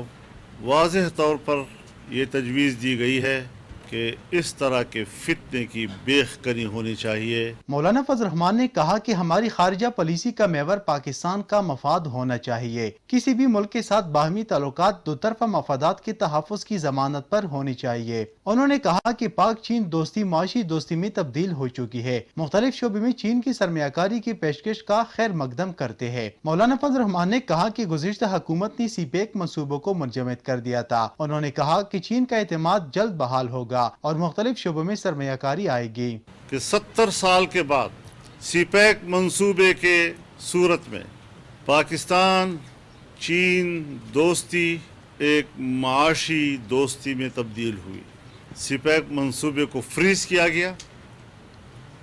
वाज़ेह तौर पर ये तजवीज़ दी गई है कि इस तरह के फितने की बेखबरी होनी चाहिए। मौलाना फजल रहमान ने कहा कि हमारी खारिजा पॉलिसी का महवर पाकिस्तान का मफाद होना चाहिए। किसी भी मुल्क के साथ बाहमी ताल्लुकात दो तरफा मफादात के तहफ़्फ़ुज़ की ज़मानत पर होनी चाहिए। उन्होंने कहा कि पाक चीन दोस्ती माशी दोस्ती में तब्दील हो चुकी है। मुख्तलिफ शोबे में चीन की सरमायाकारी की पेशकश का खैर मकदम करते हैं। मौलाना फजल रहमान ने कहा कि गुज़िश्ता हुकूमत ने सीपेक मंसूबों को मुंजमद कर दिया था। उन्होंने कहा कि चीन का एतमाद जल्द बहाल होगा और मुख्तलिफ शोबों में सरमायाकारी आएगी। कि 70 साल के बाद सीपैक मंसूबे के सूरत में पाकिस्तान चीन दोस्ती एक माशी दोस्ती में तब्दील हुई। सीपैक मंसूबे को फ्रीज किया गया,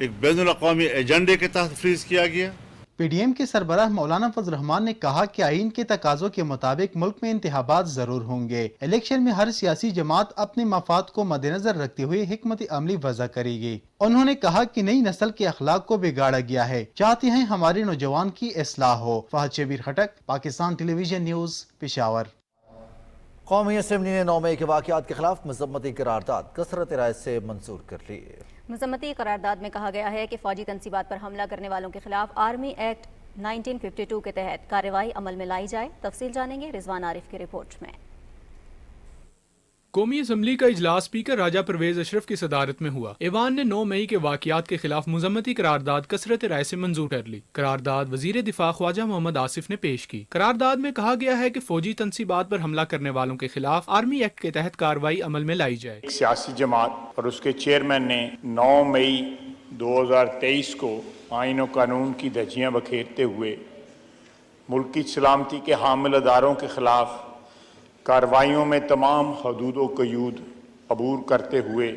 एक बैनुल अक़वामी एजेंडे के तहत फ्रीज किया गया। पीडीएम के सरबराह मौलाना फजल रहमान ने कहा कि आइन के तकाजों के मुताबिक मुल्क में इंतखाबात जरूर होंगे। इलेक्शन में हर सियासी जमात अपने मफाद को मद्देनजर रखते हुए हिकमत अमली वज़ा करेगी। उन्होंने कहा कि नई नस्ल के अखलाक को बिगाड़ा गया है, चाहते हैं हमारे नौजवान की इस्लाह हो। फहद शबीर खटक, पाकिस्तान टेलीविजन न्यूज़, पेशावर। कौमी असम्बली ने 9 मई के वाक़यात के खिलाफ मज़म्मती करारदाद कसरत राय से मंजूर कर ली। मज़म्मती करारदाद में कहा गया है कि फौजी तनसीबात पर हमला करने वालों के खिलाफ आर्मी एक्ट 1952 के तहत कार्रवाई अमल में लाई जाए। तफसील जानेंगे रिजवान आरिफ की रिपोर्ट में। कौमी असम्बली का इजलास स्पीकर राजा परवेज अशरफ की सदारत में हुआ। ऐवान ने 9 मई के वाक़यात के खिलाफ मुज़म्मती करारदाद कसरत राय से मंजूर कर ली। करारदाद वज़ीर दिफा ख्वाजा मोहम्मद आसिफ ने पेश की। करारदाद में कहा गया है कि फौजी तनसीबात पर हमला करने वालों के खिलाफ आर्मी एक्ट के तहत कार्रवाई अमल में लाई जाए। एक सियासी जमात और उसके चेयरमैन ने 9 मई 2023 को आइन और कानून की धज्जियाँ बखेरते हुए मुल्क की सलामती के हामिल अदारों के खिलाफ कार्रवाइयों में तमाम हदूद व क़यूद अबूर करते हुए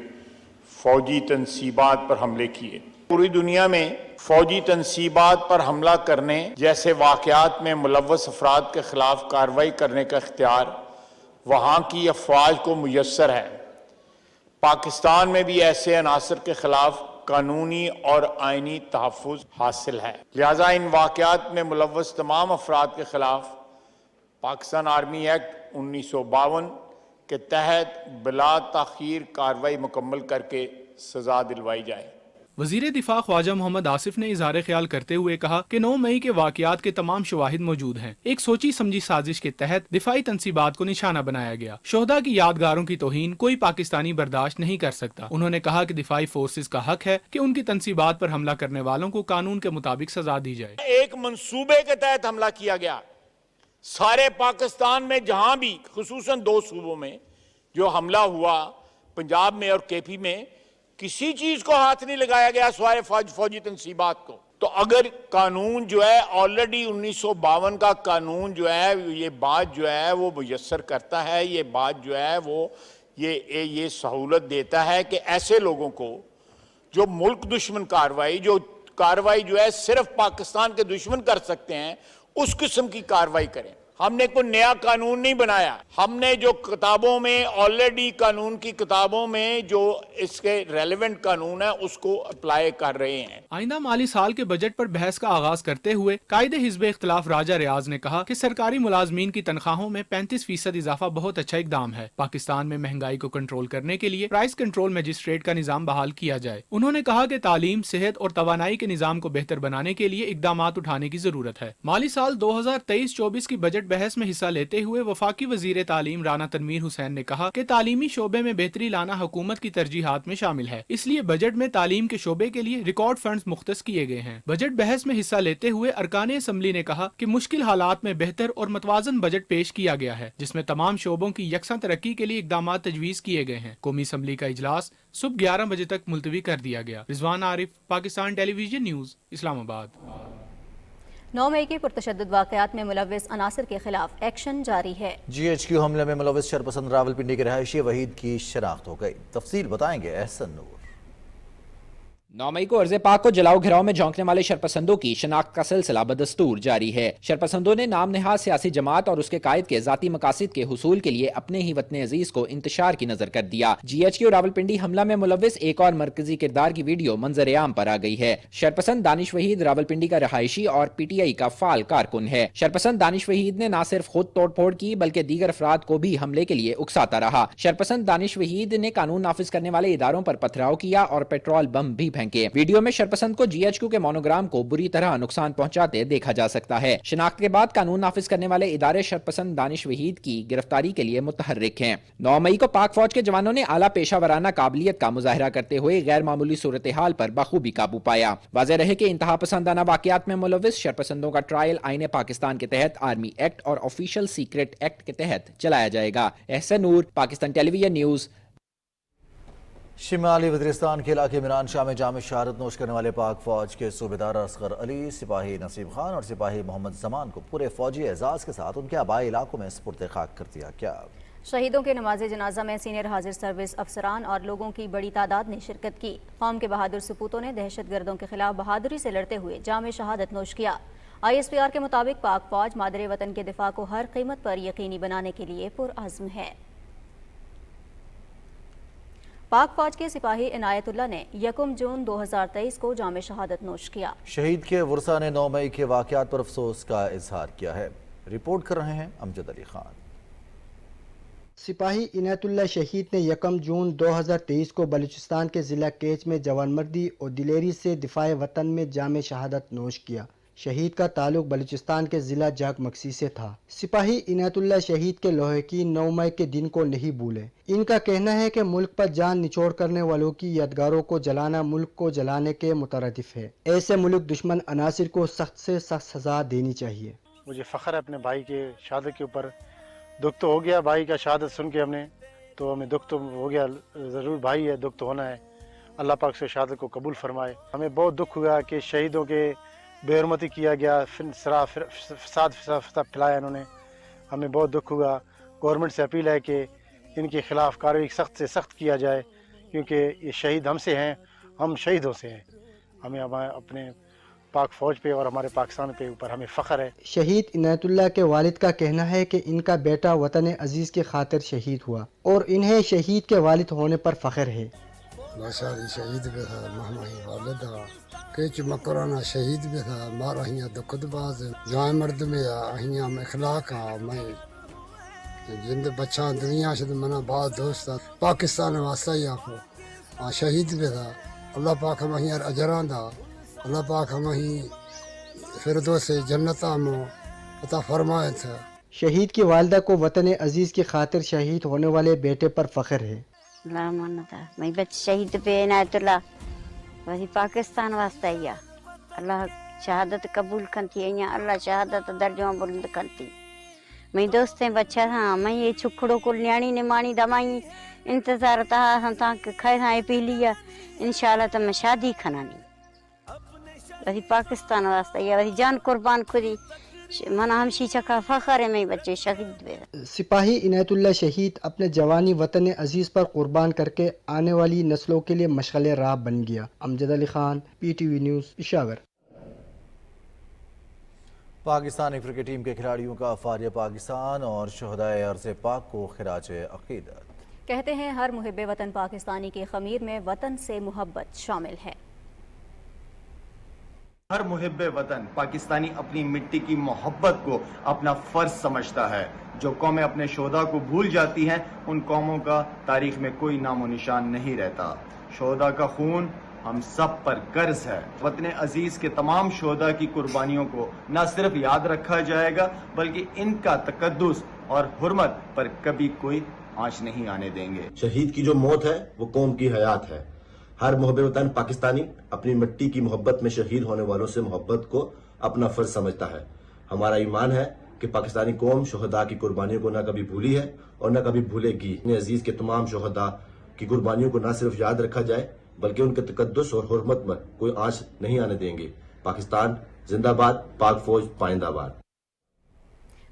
फ़ौजी तनसीबात पर हमले किए। पूरी दुनिया में फ़ौजी तनसीबात पर हमला करने जैसे वाक़यात में मुलव्वस अफराद के ख़िलाफ़ कार्रवाई करने का इख्तियार वहाँ की अफवाज को मुयस्सर है। पाकिस्तान में भी ऐसे अनासर के ख़िलाफ़ कानूनी और आइनी तहफ़्फ़ुज़ हासिल है। लिहाजा इन वाक़यात में मुलव्वस तमाम अफराद के ख़िलाफ़ पाकिस्तान आर्मी एक्ट 1952 के तहत बिला ताख़ीर कार्रवाई मुकम्मल करके सज़ा दिलवाई जाए। वज़ीर दिफा ख्वाजा मोहम्मद आसिफ ने इज़हार ख्याल करते हुए कहा कि 9 मई के वाक़यात के तमाम शवाहिद मौजूद हैं। एक सोची समझी साजिश के तहत दिफाई तनसीबात को निशाना बनाया गया। शोहदा की यादगारों की तौहीन कोई पाकिस्तानी बर्दाश्त नहीं कर सकता। उन्होंने कहा कि दिफाई फोर्सेज का हक है कि उनकी तनसीबात पर हमला करने वालों को कानून के मुताबिक सजा दी जाए। एक मंसूबे के तहत हमला किया गया। सारे पाकिस्तान में जहां भी खुसूसन 2 सूबों में जो हमला हुआ, पंजाब में और केपी में, किसी चीज को हाथ नहीं लगाया गया सिवाय फौजी तनसीबात को। तो अगर कानून जो है ऑलरेडी 1952 का कानून जो है ये बात जो है वो मुयस्सर करता है, ये बात जो है वो ये सहूलत देता है कि ऐसे लोगों को जो मुल्क दुश्मन कार्रवाई जो है सिर्फ पाकिस्तान के दुश्मन कर सकते हैं, उस किस्म की कार्रवाई करें। हमने कोई नया कानून नहीं बनाया। हमने जो किताबों में ऑलरेडी कानून की किताबों में जो इसके रेलेवेंट कानून है उसको अप्लाई कर रहे हैं। आइंदा माली साल के बजट पर बहस का आगाज करते हुए कायदे हिज़्ब इख्तिलाफ राजा रियाज ने कहा कि सरकारी मुलाजमीन की तनख्वाहों में 35% इजाफा बहुत अच्छा इकदाम है। पाकिस्तान में महंगाई को कंट्रोल करने के लिए प्राइस कंट्रोल मजिस्ट्रेट का निजाम बहाल किया जाए। उन्होंने कहा कि तालीम, सेहत और तवानाई के निजाम को बेहतर बनाने के लिए इकदाम उठाने की जरूरत है। माली साल 2023-24 की बजट बहस में हिस्सा लेते हुए वफाकी वजीर तालीम राना तनवीर हुसैन ने कहा कि तालीमी शोबे में बेहतरी लाना हुकूमत की तरजीहात में शामिल है, इसलिए बजट में तालीम के शोबे के लिए रिकॉर्ड फंड्स मुख्तस किए गए हैं। बजट बहस में हिस्सा लेते हुए अरकान असम्बली ने कहा कि मुश्किल हालात में बेहतर और मतवाजन बजट पेश किया गया है, जिसमें तमाम शोबों की यकसा तरक्की के लिए इकदाम तजवीज किए गए हैं। कौमी असम्बली का इजलास सुबह 11 बजे तक मुलतवी कर दिया गया। Rizwan Arif, Pakistan television news, Islamabad. 9 मई के पुरतशद्दुद वाक़यात में मुलव्विस अनासर के खिलाफ एक्शन जारी है। GHQ हमले में मुलव्विस शरपसंद रावलपिंडी के रहायशी वहीद की शनाख्त हो गई। तफसील बताएंगे एहसन नूर। 9 मई को अर्ज़ पाक को जलाओ घिराव में झोंकने वाले शरपसंदों की शनाख्त का सिलसिला बदस्तूर जारी है। शरपसंदों ने नाम नेहाद सियासी जमात और उसके कायद के जाती मकासद के हुसूल के लिए अपने ही वतन अजीज को इंतशार की नजर कर दिया। GHQ रावलपिंडी हमला में मुलविस एक और मरकजी किरदार की वीडियो मंजर आम पर आ गई है। शरपसंद दानिश वहीद रावलपिंडी का रहायशी और PTI का फाल कारकुन है। शरपसंद दानिश वहीद ने न सिर्फ खुद तोड़फोड़ की बल्कि दीगर अफराद को भी हमले के लिए उकसाता रहा। शरपसंद दानिश वहीद ने कानून नाफिज करने वाले इदारों पर पथराव किया और पेट्रोल बम भी फेंके। वीडियो में शरपसंद को GHQ के मोनोग्राम को बुरी तरह नुकसान पहुंचाते देखा जा सकता है। शिनाख्त के बाद कानून नाफिज करने वाले इदारे शरपसंद दानिश वहीद की गिरफ्तारी के लिए मुतहर्रिक हैं। 9 मई को पाक फौज के जवानों ने आला पेशा वराना काबिलियत का मुजाहरा करते हुए गैर मामूली सूरत हाल पर बखूबी काबू पाया। वाज़ेह रहे कि इंतहा पसंदाना वाकयात में मुलविस शरपसंदों का ट्रायल आईने पाकिस्तान के तहत आर्मी एक्ट और ऑफिशियल सीक्रेट एक्ट के तहत चलाया जाएगा। एहसन नूर, पाकिस्तान टेलीविजन न्यूज। शिमाली वज़ीरिस्तान के इलाके मिरान शाह में जाम शहादत नोश करने वाले पाक फौज के सूबेदार असगर अली, सिपाही नसीब खान और सिपाही मोहम्मद जमान को पूरे फौजी एजाज के साथ उनके आबाई इलाकों में सुपुर्द खाक कर दिया गया। शहीदों के नमाज जनाजा में सीनियर हाजिर सर्विस अफसरान और लोगों की बड़ी तादाद ने शिरकत की। कौम के बहादुर सपूतों ने दहशत गर्दों के खिलाफ बहादुरी से लड़ते हुए जाम शहादत नोश किया। ISPR के मुताबिक पाक फौज मादरे वतन के दिफा को हर कीमत पर यकीनी बनाने के लिए पुरअज़्म है। पाक फौज के सिपाही इनायतुल्लाह ने 1 जून 2023 को जाम शहादत नोश किया। शहीद के वर्सा ने 9 मई के वाकयात पर अफसोस का इजहार किया है। रिपोर्ट कर रहे हैं अमजद अली खान। सिपाही इनायतुल्लाह शहीद ने 1 जून 2023 को बलूचिस्तान के ज़िला केच में जवानमर्दी और दिलेरी से दिफाए वतन में जाम शहादत नोश किया। शहीद का ताल्लुक बलूचिस्तान के ज़िला जाग मक्सी से था। सिपाही इनायतुल्लाह शहीद के लोहे की 9 मई के दिन को नहीं भूले। इनका कहना है कि मुल्क पर जान निचोड़ करने वालों की यादगारों को जलाना मुल्क को जलाने के मुतरदिफ है। ऐसे मुल्क दुश्मन अनासिर को सख्त से सख्त सजा देनी चाहिए। मुझे फ़ख्र है अपने भाई के शहादत के ऊपर। दुख तो हो गया भाई का शहादत सुन के हमने, तो हमें दुख तो हो गया, ज़रूर भाई है, दुख तो होना है। अल्लाह पाक से शहादत को कबूल फरमाए। हमें बहुत दुख हुआ कि शहीदों के बेहरमती किया गया, फसाद फैलाया इन्होंने। हमें बहुत दुख हुआ। गवर्नमेंट से अपील है कि इनके खिलाफ कार्रवाई सख्त से सख्त किया जाए, क्योंकि ये शहीद हमसे हैं, हम शहीदों से हैं। हमें अपने पाक फौज पे और हमारे पाकिस्तान पे ऊपर हमें फ़ख्र है। शहीद इनायतुल्लाह के वालिद का कहना है कि इनका बेटा वतन अजीज़ की खातिर शहीद हुआ और इन्हें शहीद के वालिद होने पर फ़ख्र है। शहीद भी था, महमाही वालिद केच मकराना शहीद भी था। मारा हियाँ तो खुद बाज जाए मर्द में हियाँ में इखलाक मैं जिंद बच्चा दुनिया से मना बात दोस्त पाकिस्तान वास्ता ही आपको शहीद भी था। अल्लाह पाक हम हियाँ अजरां दा, अल्लाह पाक हम ही फिरदौस से जन्नत में अता फरमाए था। शहीद की वालिदा को वतन अजीज़ की खातिर शहीद होने वाले बेटे पर फ़ख्र है। मैं बच्चे शहीद पे इनायतुल्लाह वही पाकिस्तान वास्ता ही अल्लाह शहादत कबूल कंती अँ अल्लाह शहादत दर्जो बुलंद कंती। मैं दोस्तें बच्चा था मैं ये छुखड़ो को न्याणी ने मानी दमाई इंतजार था हम तक खाए पी लिया इंशाल्लाह तो मैं शादी खनानी वही पाकिस्तान वास्ता ही वही जान कुर्बान खुदी मना हम शीशा का फखर है। मैं बच्चे शहीद सिपाही इनायतुल्लाह शहीद अपने जवानी वतन अजीज़ पर कुर्बान करके आने वाली नस्लों के लिए मशगल राह बन गया। Amjad Ali Khan, PTV news, Peshawar. Pakistani cricket team के खिलाड़ियों का फारिया पाकिस्तान और शहदाए अर्ज़ पाक को खिराज अक़ीदत। कहते हैं हर मुहिब वतन पाकिस्तानी के ख़मीर में वतन से मोहब्बत शामिल है। हर मुहिब वतन पाकिस्तानी अपनी मिट्टी की मोहब्बत को अपना फ़र्ज समझता है। जो कौमें अपने शोहदा को भूल जाती हैं उन कौमों का तारीख में कोई नामो निशान नहीं रहता। शोहदा का खून हम सब पर कर्ज है। वतन अजीज़ के तमाम शोहदा की कुर्बानियों को न सिर्फ याद रखा जाएगा बल्कि इनका तकद्दुस और हुर्मत पर कभी कोई आंच नहीं आने देंगे। शहीद की जो मौत है वो कौम की हयात है। हर मुहब्बे वतन पाकिस्तानी अपनी मिट्टी की मोहब्बत में शहीद होने वालों से मोहब्बत को अपना फर्ज समझता है। हमारा ईमान है कि पाकिस्तानी कौम शोहदा की कुर्बानियों को न कभी भूली है और न कभी भूलेगी। अपने अजीज के तमाम शोहदा की कुर्बानियों को न सिर्फ याद रखा जाए बल्कि उनके तकद्दुस और हुर्मत में कोई आंच नहीं आने देंगे। पाकिस्तान जिंदाबाद, पाक फौज पाइंदाबाद।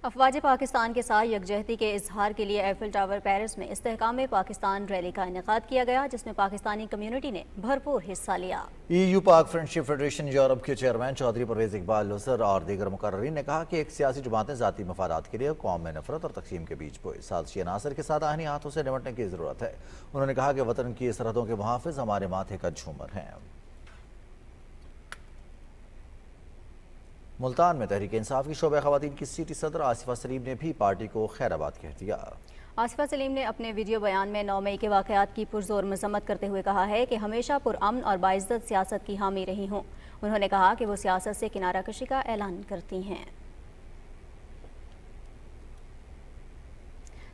अफवाज पाकिस्तान के साथ यकजहती के इजहार के लिए एफिल टावर पेरिस में इस्तेहकाम पाकिस्तान रैली का इनेकाद किया गया, जिसमें पाकिस्तानी कम्युनिटी ने भरपूर हिस्सा लिया। EU पाक फ्रेंडशिप फेडरेशन यूरोप के चेयरमैन चौधरी परवेज इकबाल लुसर और दीगर मुकर्रीन ने कहा कि एक सियासी जमातें ज़ाती मफादात के लिए कौम में नफरत और तकसीम के बीच बोए साजिशी अनासर के साथ आहनी हाथों से निपटने की ज़रूरत है। उन्होंने कहा कि वतन की सरहदों के मुहाफ़िज़ हमारे माथे का झूमर हैं। मुल्तान में तहरीक इंसाफ की शोबे ख़वातीन की सिटी सदर आसिफा सलीम ने भी पार्टी को खैराबाद कह दिया। आसिफा सलीम ने अपने वीडियो बयान में 9 मई के वाक़यात की पुरजोर मज़म्मत करते हुए कहा है कि हमेशा पुरअमन और बाइज़्ज़त सियासत की हामी रही हूँ। उन्होंने कहा कि वो सियासत से किनारा कशी का ऐलान करती हैं।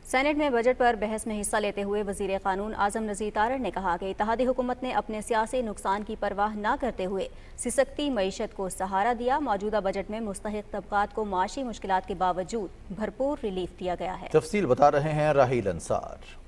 सेनेट में बजट पर बहस में हिस्सा लेते हुए वज़ीर क़ानून आज़म नज़ीर तारड़ ने कहा कि इत्तेहादी हुकूमत ने अपने सियासी नुकसान की परवाह न करते हुए सिसकती मईशत को सहारा दिया। मौजूदा बजट में मुस्तहिक तबकात को माशी मुश्किलात के बावजूद भरपूर रिलीफ दिया गया है। तफसील बता रहे हैं राहील अंसार।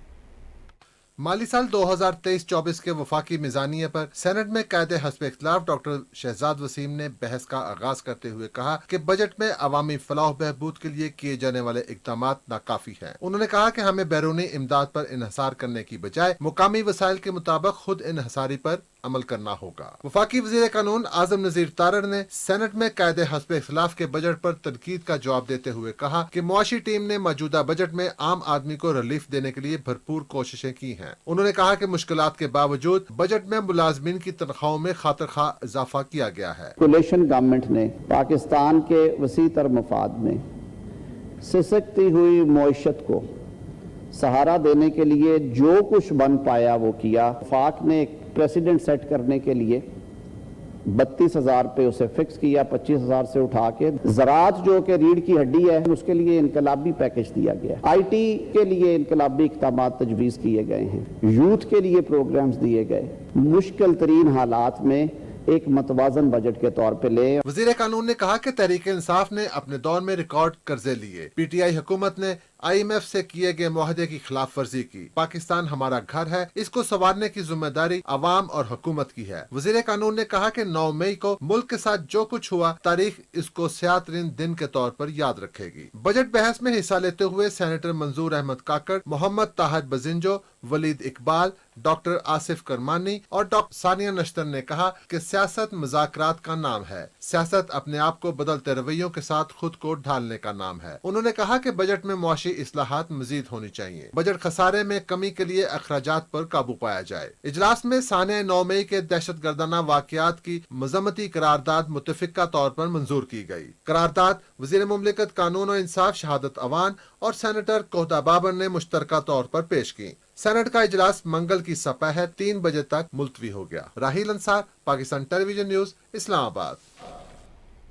माली साल 2023-24 के वफाकी मिज़ानिया पर सेनेट में कायदे हस्ब इख्तिलाफ डॉक्टर शहजाद वसीम ने बहस का आगाज करते हुए कहा कि बजट में अवामी फलाह बहबूद के लिए किए जाने वाले इक़दाम नाकाफी हैं। उन्होंने कहा कि हमें बैरूनी इमदाद पर इन्हसार करने की बजाय मुकामी वसाइल के मुताबिक खुद इन्हसारी पर अमल करना होगा। वफाकी वज़ीर कानून आज़म नज़ीर तारड़ ने सेनेट में कायदे हस्ब इख्तिलाफ के बजट पर तनकीद का जवाब देते हुए कहा कि मुआशी टीम ने मौजूदा बजट में आम आदमी को रिलीफ देने के लिए भरपूर कोशिशें की हैं। उन्होंने कहा कि मुश्किलात के बावजूद बजट में मुलाजमीन की तनख्वाहों में खातिर खा इजाफा किया गया है। कोलिशन गवर्नमेंट ने पाकिस्तान के वसी तर मफाद में सिसकती हुई मईशत को सहारा देने के लिए जो कुछ बन पाया वो किया। वफाक ने एक प्रेसिडेंट सेट करने के लिए 32,000 पे उसे फिक्स किया, 25,000 से उठा के ज़राअत जो कि रीढ़ की हड्डी है उसके लिए इनकलाबी पैकेज दिया गया। IT के लिए इनकलाबी इक़दाम तजवीज़ किए गए हैं। यूथ के लिए प्रोग्राम्स दिए गए। मुश्किल तरीन हालात में एक मतवाजन बजट के तौर पे ले। वज़ीर कानून ने कहा कि तहरीक इंसाफ ने अपने दौर में रिकॉर्ड कर्जे लिए। PTI हुकूमत ने IMF से किए गए मुआहदे की खिलाफ वर्जी की। पाकिस्तान हमारा घर है, इसको संवारने की जिम्मेदारी अवाम और हुकूमत की है। वज़ीर कानून ने कहा कि 9 मई को मुल्क के साथ जो कुछ हुआ तारीख इसको स्याह-तरीन दिन के तौर पर याद रखेगी। बजट बहस में हिस्सा लेते हुए सेनेटर मंजूर अहमद काकड़, मोहम्मद ताहर बजिंजो, वलीद इकबाल, डॉक्टर आसिफ करमानी और डॉक्टर सानिया नश्तर ने कहा कि सियासत मुज़ाकरात का नाम है। सियासत अपने आप को बदलते रवैयों के साथ खुद को ढालने का नाम है। उन्होंने कहा कि बजट में मुआशी इस्लाहात मजीद होनी चाहिए। बजट खसारे में कमी के लिए अखराजात पर काबू पाया जाए। इजलास में साने 9 मई के दहशत गर्दाना वाकयात की मजम्मती करारदाद मुतफिका तौर पर मंजूर की गई। करारदाद वज़ीर मुमलिकत कानून और इंसाफ शहादत अवान और सेनेटर कोहता बाबर ने मुश्तरका तौर पर पेश की। सेनेट का इजलास मंगल की सपहर 3 बजे तक मुलतवी हो गया। राहील अंसार, पाकिस्तान टेलीविजन न्यूज, इस्लामाबाद।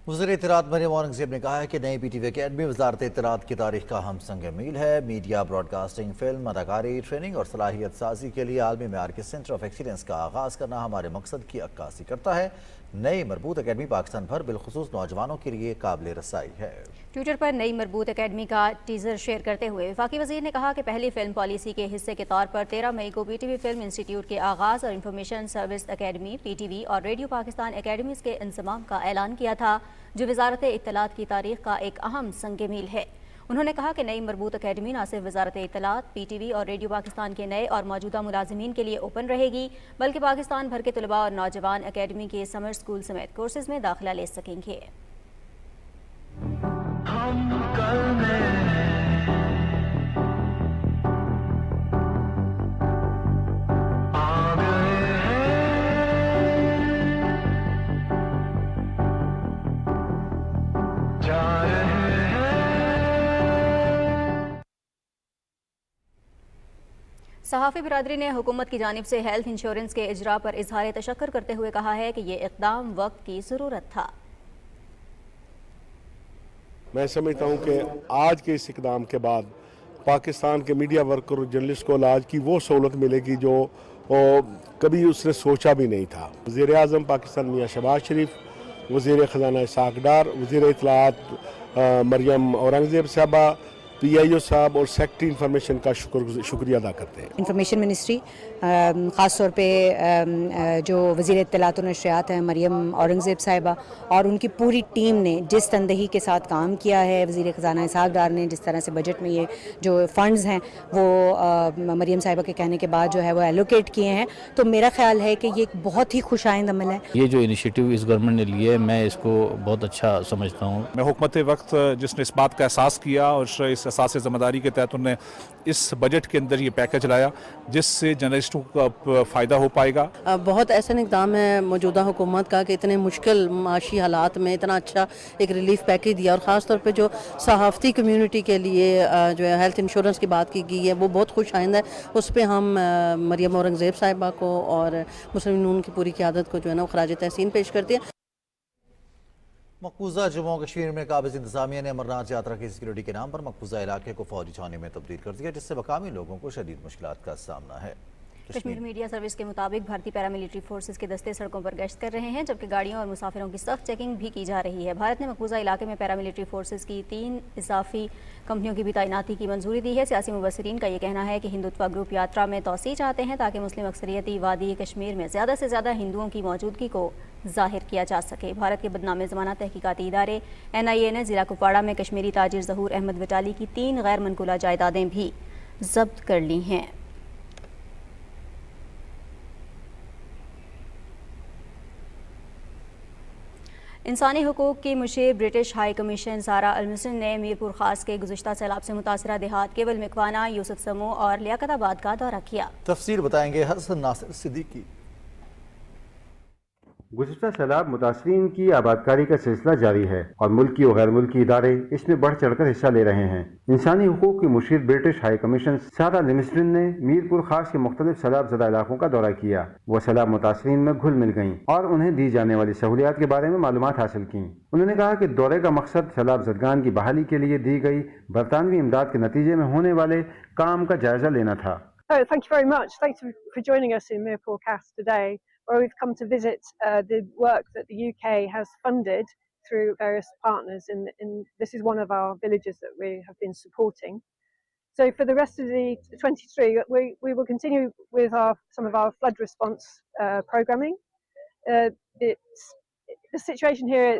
वज़ीर इत्तलात मरियम औरंगज़ेब ने कहा है कि नई PTV अकेडमी वज़ारत इत्तलात की तारीख का हम संग मील है। मीडिया, ब्रॉडकास्टिंग, फिल्म, अदाकारी, ट्रेनिंग और सलाहियत साजी के लिए आलमी मेयार के सेंटर ऑफ एक्सीलेंस का आगाज़ करना हमारे मकसद की अक्कासी करता है। नई मरबूत अकेडमी पाकिस्तान भर बिलखुसूस नौजवानों के लिए काबिल रसाई है। ट्विटर पर नई मरबूत अकेडमी का टीजर शेयर करते हुए वफाकी वज़ीर ने कहा कि पहली फिल्म पॉलिसी के हिस्से के तौर पर 13 मई को PTV फिल्म इंस्टीट्यूट के आगाज़ और इंफॉर्मेशन सर्विस अकेडमी PTV और रेडियो पाकिस्तान अकेडमीज़ के इंज़माम का ऐलान किया था, जो वज़ारत इत्तलात की तारीख का एक अहम संग मील है। उन्होंने कहा कि नई मरबूत अकेडमी न सिर्फ वज़ारत इत्तलात, PTV और रेडियो पाकिस्तान के नए और मौजूदा मुलाजिमीन के लिए ओपन रहेगी, बल्कि पाकिस्तान भर के तलबा और नौजवान अकेडमी के समर स्कूल समेत कोर्सेज में दाखिला ले सकेंगे। सहाफ़ी बिरादरी ने हुकूमत की जानिब से हेल्थ इंश्योरेंस के इजरा पर इजहार तशक्कुर करते हुए कहा है कि ये इक़दाम वक्त की ज़रूरत था। मैं समझता हूँ कि आज के इस इक़दाम के बाद पाकिस्तान के मीडिया वर्कर और जर्नलिस्ट को इलाज की वो सहूलत मिलेगी जो कभी उसने सोचा भी नहीं था। वज़ीर आज़म पाकिस्तान मियाँ शहबाज शरीफ, वज़ीर ख़जाना इसाक डार, वज़ीर इत्तलात मरियम औरंगज़ेब साहबा, PIO साहब और सेक्रेटरी इंफॉर्मेशन का शुक्रिया अदा करते हैं। इंफॉर्मेशन मिनिस्ट्री ख़ास तौर पे जो वज़ीर इत्तलात और नशरियात हैं मरियम औरंगज़ेब साहिबा और उनकी पूरी टीम ने जिस तंदही के साथ काम किया है, वज़ीर ख़ज़ाना इसहाक़ डार ने जिस तरह से बजट में ये जो फ़ंड्स हैं वो मरियम साहिबा के कहने के बाद जो है वो एलोकेट किए हैं, तो मेरा ख्याल है कि ये एक बहुत ही खुशाइंद अमल है। ये जो इनिशिएटिव इस गवर्नमेंट ने लिए मैं इसको बहुत अच्छा समझता हूँ। मैं हुकूमत वक्त जिसने इस बात का एहसास किया और इस एहसास ज़िम्मेदारी के तहत उन्होंने इस बजट के अंदर ये पैकेज लाया जिससे जर्नलिस्टों का फ़ायदा हो पाएगा। बहुत ऐसा इक़दाम है मौजूदा हुकूमत का कि इतने मुश्किल माशी हालात में इतना अच्छा एक रिलीफ पैकेज दिया और ख़ास तौर पे जो सहाफ़ती कम्युनिटी के लिए जो है हेल्थ इंश्योरेंस की बात की गई है वो बहुत खुश आइंदा है। उस पर हम मरियम औरंगज़ेब साहिबा को और मुस्लिम नून की पूरी क़यादत को जो है ना ख़राज तहसीन पेश करती है। मकबूजा जम्मू कश्मीर में काबिज़ इंतज़ामिया ने अमरनाथ यात्रा की सिक्योरिटी के नाम पर मकबूजा इलाके को फौजी छावनी में तब्दील कर दिया, जिससे मकामी लोगों को शदीद मुश्किलात का सामना है। कश्मीर मीडिया सर्विस के मुताबिक भारतीय पैरामिलिट्री फोर्सेस के दस्ते सड़कों पर गश्त कर रहे हैं, जबकि गाड़ियों और मुसाफिरों की सख्त चेकिंग भी की जा रही है। भारत ने मकबूजा इलाके में पैरामिलिट्री फोर्सेस की 3 इजाफी कंपनियों की भी तैनाती की मंजूरी दी है। सियासी मुबसरीन का ये कहना है कि हिंदुत्व ग्रुप यात्रा में तोसी चाहते हैं ताकि मुस्लिम अक्सरियती वादी कश्मीर में ज़्यादा से ज़्यादा हिंदुओं की मौजूदगी को जाहिर किया जा सके। भारत के बदनाम ज़माना तहकीकाती इदारे NIA ने ज़िला कुपवाड़ा में कश्मीरी ताजिर ज़हूर अहमद वटाली की 3 गैर मनकुला जायदादें भी जब्त कर ली हैं। इंसानी हुकूक की मुशीर ब्रिटिश हाई कमीशन सारा अल-मिसन ने मीरपुर खास के गुज़िश्ता सैलाब से मुतासरा देहात केवल मिकवाना, यूसुफ समूह और लियाकताबाद का दौरा किया। तफसील बताएंगे हसन नासिर सिद्दीकी। गुज़िश्ता सैलाब मुतासरीन की आबादकारी का सिलसिला जारी है और मुल्की और गैर मुल्की इदारे इसमें बढ़ चढ़कर हिस्सा ले रहे हैं। इंसानी हुकूक की मुशीर ब्रिटिश हाई कमीशन सारा अल-मिसन ने मीरपुर खास के मुख्तलिफ सैलाब ज़दा इलाकों का दौरा किया। वो सैलाब मुतासरीन में घुल मिल गयीं और उन्हें दी जाने वाली सहूलियात के बारे में मालूमात हासिल की। उन्होंने कहा कि दौरे का मकसद सैलाब ज़दगान की बहाली के लिए दी गई बरतानवी इमदाद के नतीजे में होने वाले काम का जायजा लेना था। Thank you very much. Thanks for joining us in Mirpur Khas today, where we've come to visit the work that the UK has funded through various partners. This is one of our villages that we have been supporting. So for the rest of the 23, we will continue with some of our flood response programming. The situation here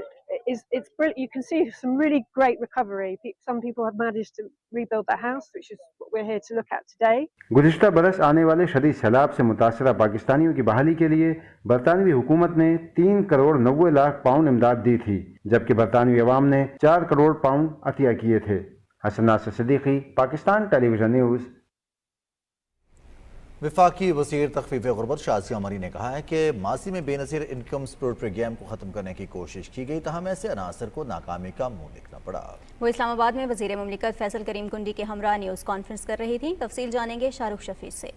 it's brilliant. You can see some really great recovery. Some people have managed to rebuild their house, which is what we're here to look at today. गुज़िश्ता बरस आने वाले शदीद सैलाब से मुतासरा पाकिस्तानियों की बहाली के लिए बरतानवी हुकूमत ने 3 करोड़ 90 लाख पाउंड इमदाद दी थी, जबकि बरतानवी अवाम ने 4 करोड़ पाउंड अतिया किए थे। Hasan Nasir Siddiqui, Pakistan television news. वफाकी वज़ीर तख़फ़ीफ़ ग़ुरबत शाज़िया मरी ने कहा है कि माज़ी में बेनज़ीर इनकम सपोर्ट प्रोग्राम को ख़त्म करने की कोशिश की गई, तहम ऐसे अनासर को नाकामी का मुँह देखना पड़ा। वो इस्लामाबाद में वज़ीर मुमलिकत फैसल करीम कुंडी के हमरा न्यूज़ कॉन्फ्रेंस कर रही थी। तफसील जानेंगे शाहरुख शफी से।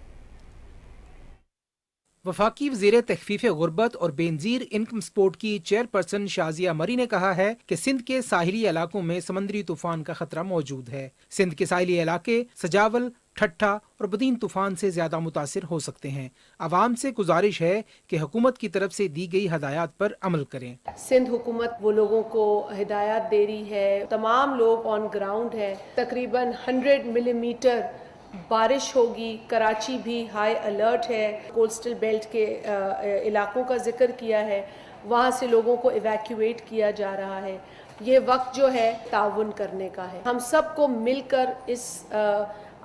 वफाकी वज़ीर तख़फ़ीफ़ ग़ुरबत और बेनज़ीर इनकम सपोर्ट की चेयरपर्सन शाज़िया मरी ने कहा है कि सिंध के साहिली इलाकों में समंदरी तूफ़ान का खतरा मौजूद है। सिंध के साहिली इलाके सजावल, ठट्ठा और बदीन तूफान से ज्यादा मुतासिर हो सकते हैं। आवाम से गुजारिश है कि हुकूमत की तरफ से दी गई हदायत पर अमल करें। सिंध हुकूमत वो लोगों को हिदायत दे रही है, तमाम लोग ऑन ग्राउंड है। तकरीबन 100 मिलीमीटर बारिश होगी। कराची भी हाई अलर्ट है। कोस्टल बेल्ट के इलाकों का जिक्र किया है, वहाँ से लोगों को इवैक्यूएट किया जा रहा है। ये वक्त जो है ताउन करने का है, हम सबको मिलकर इस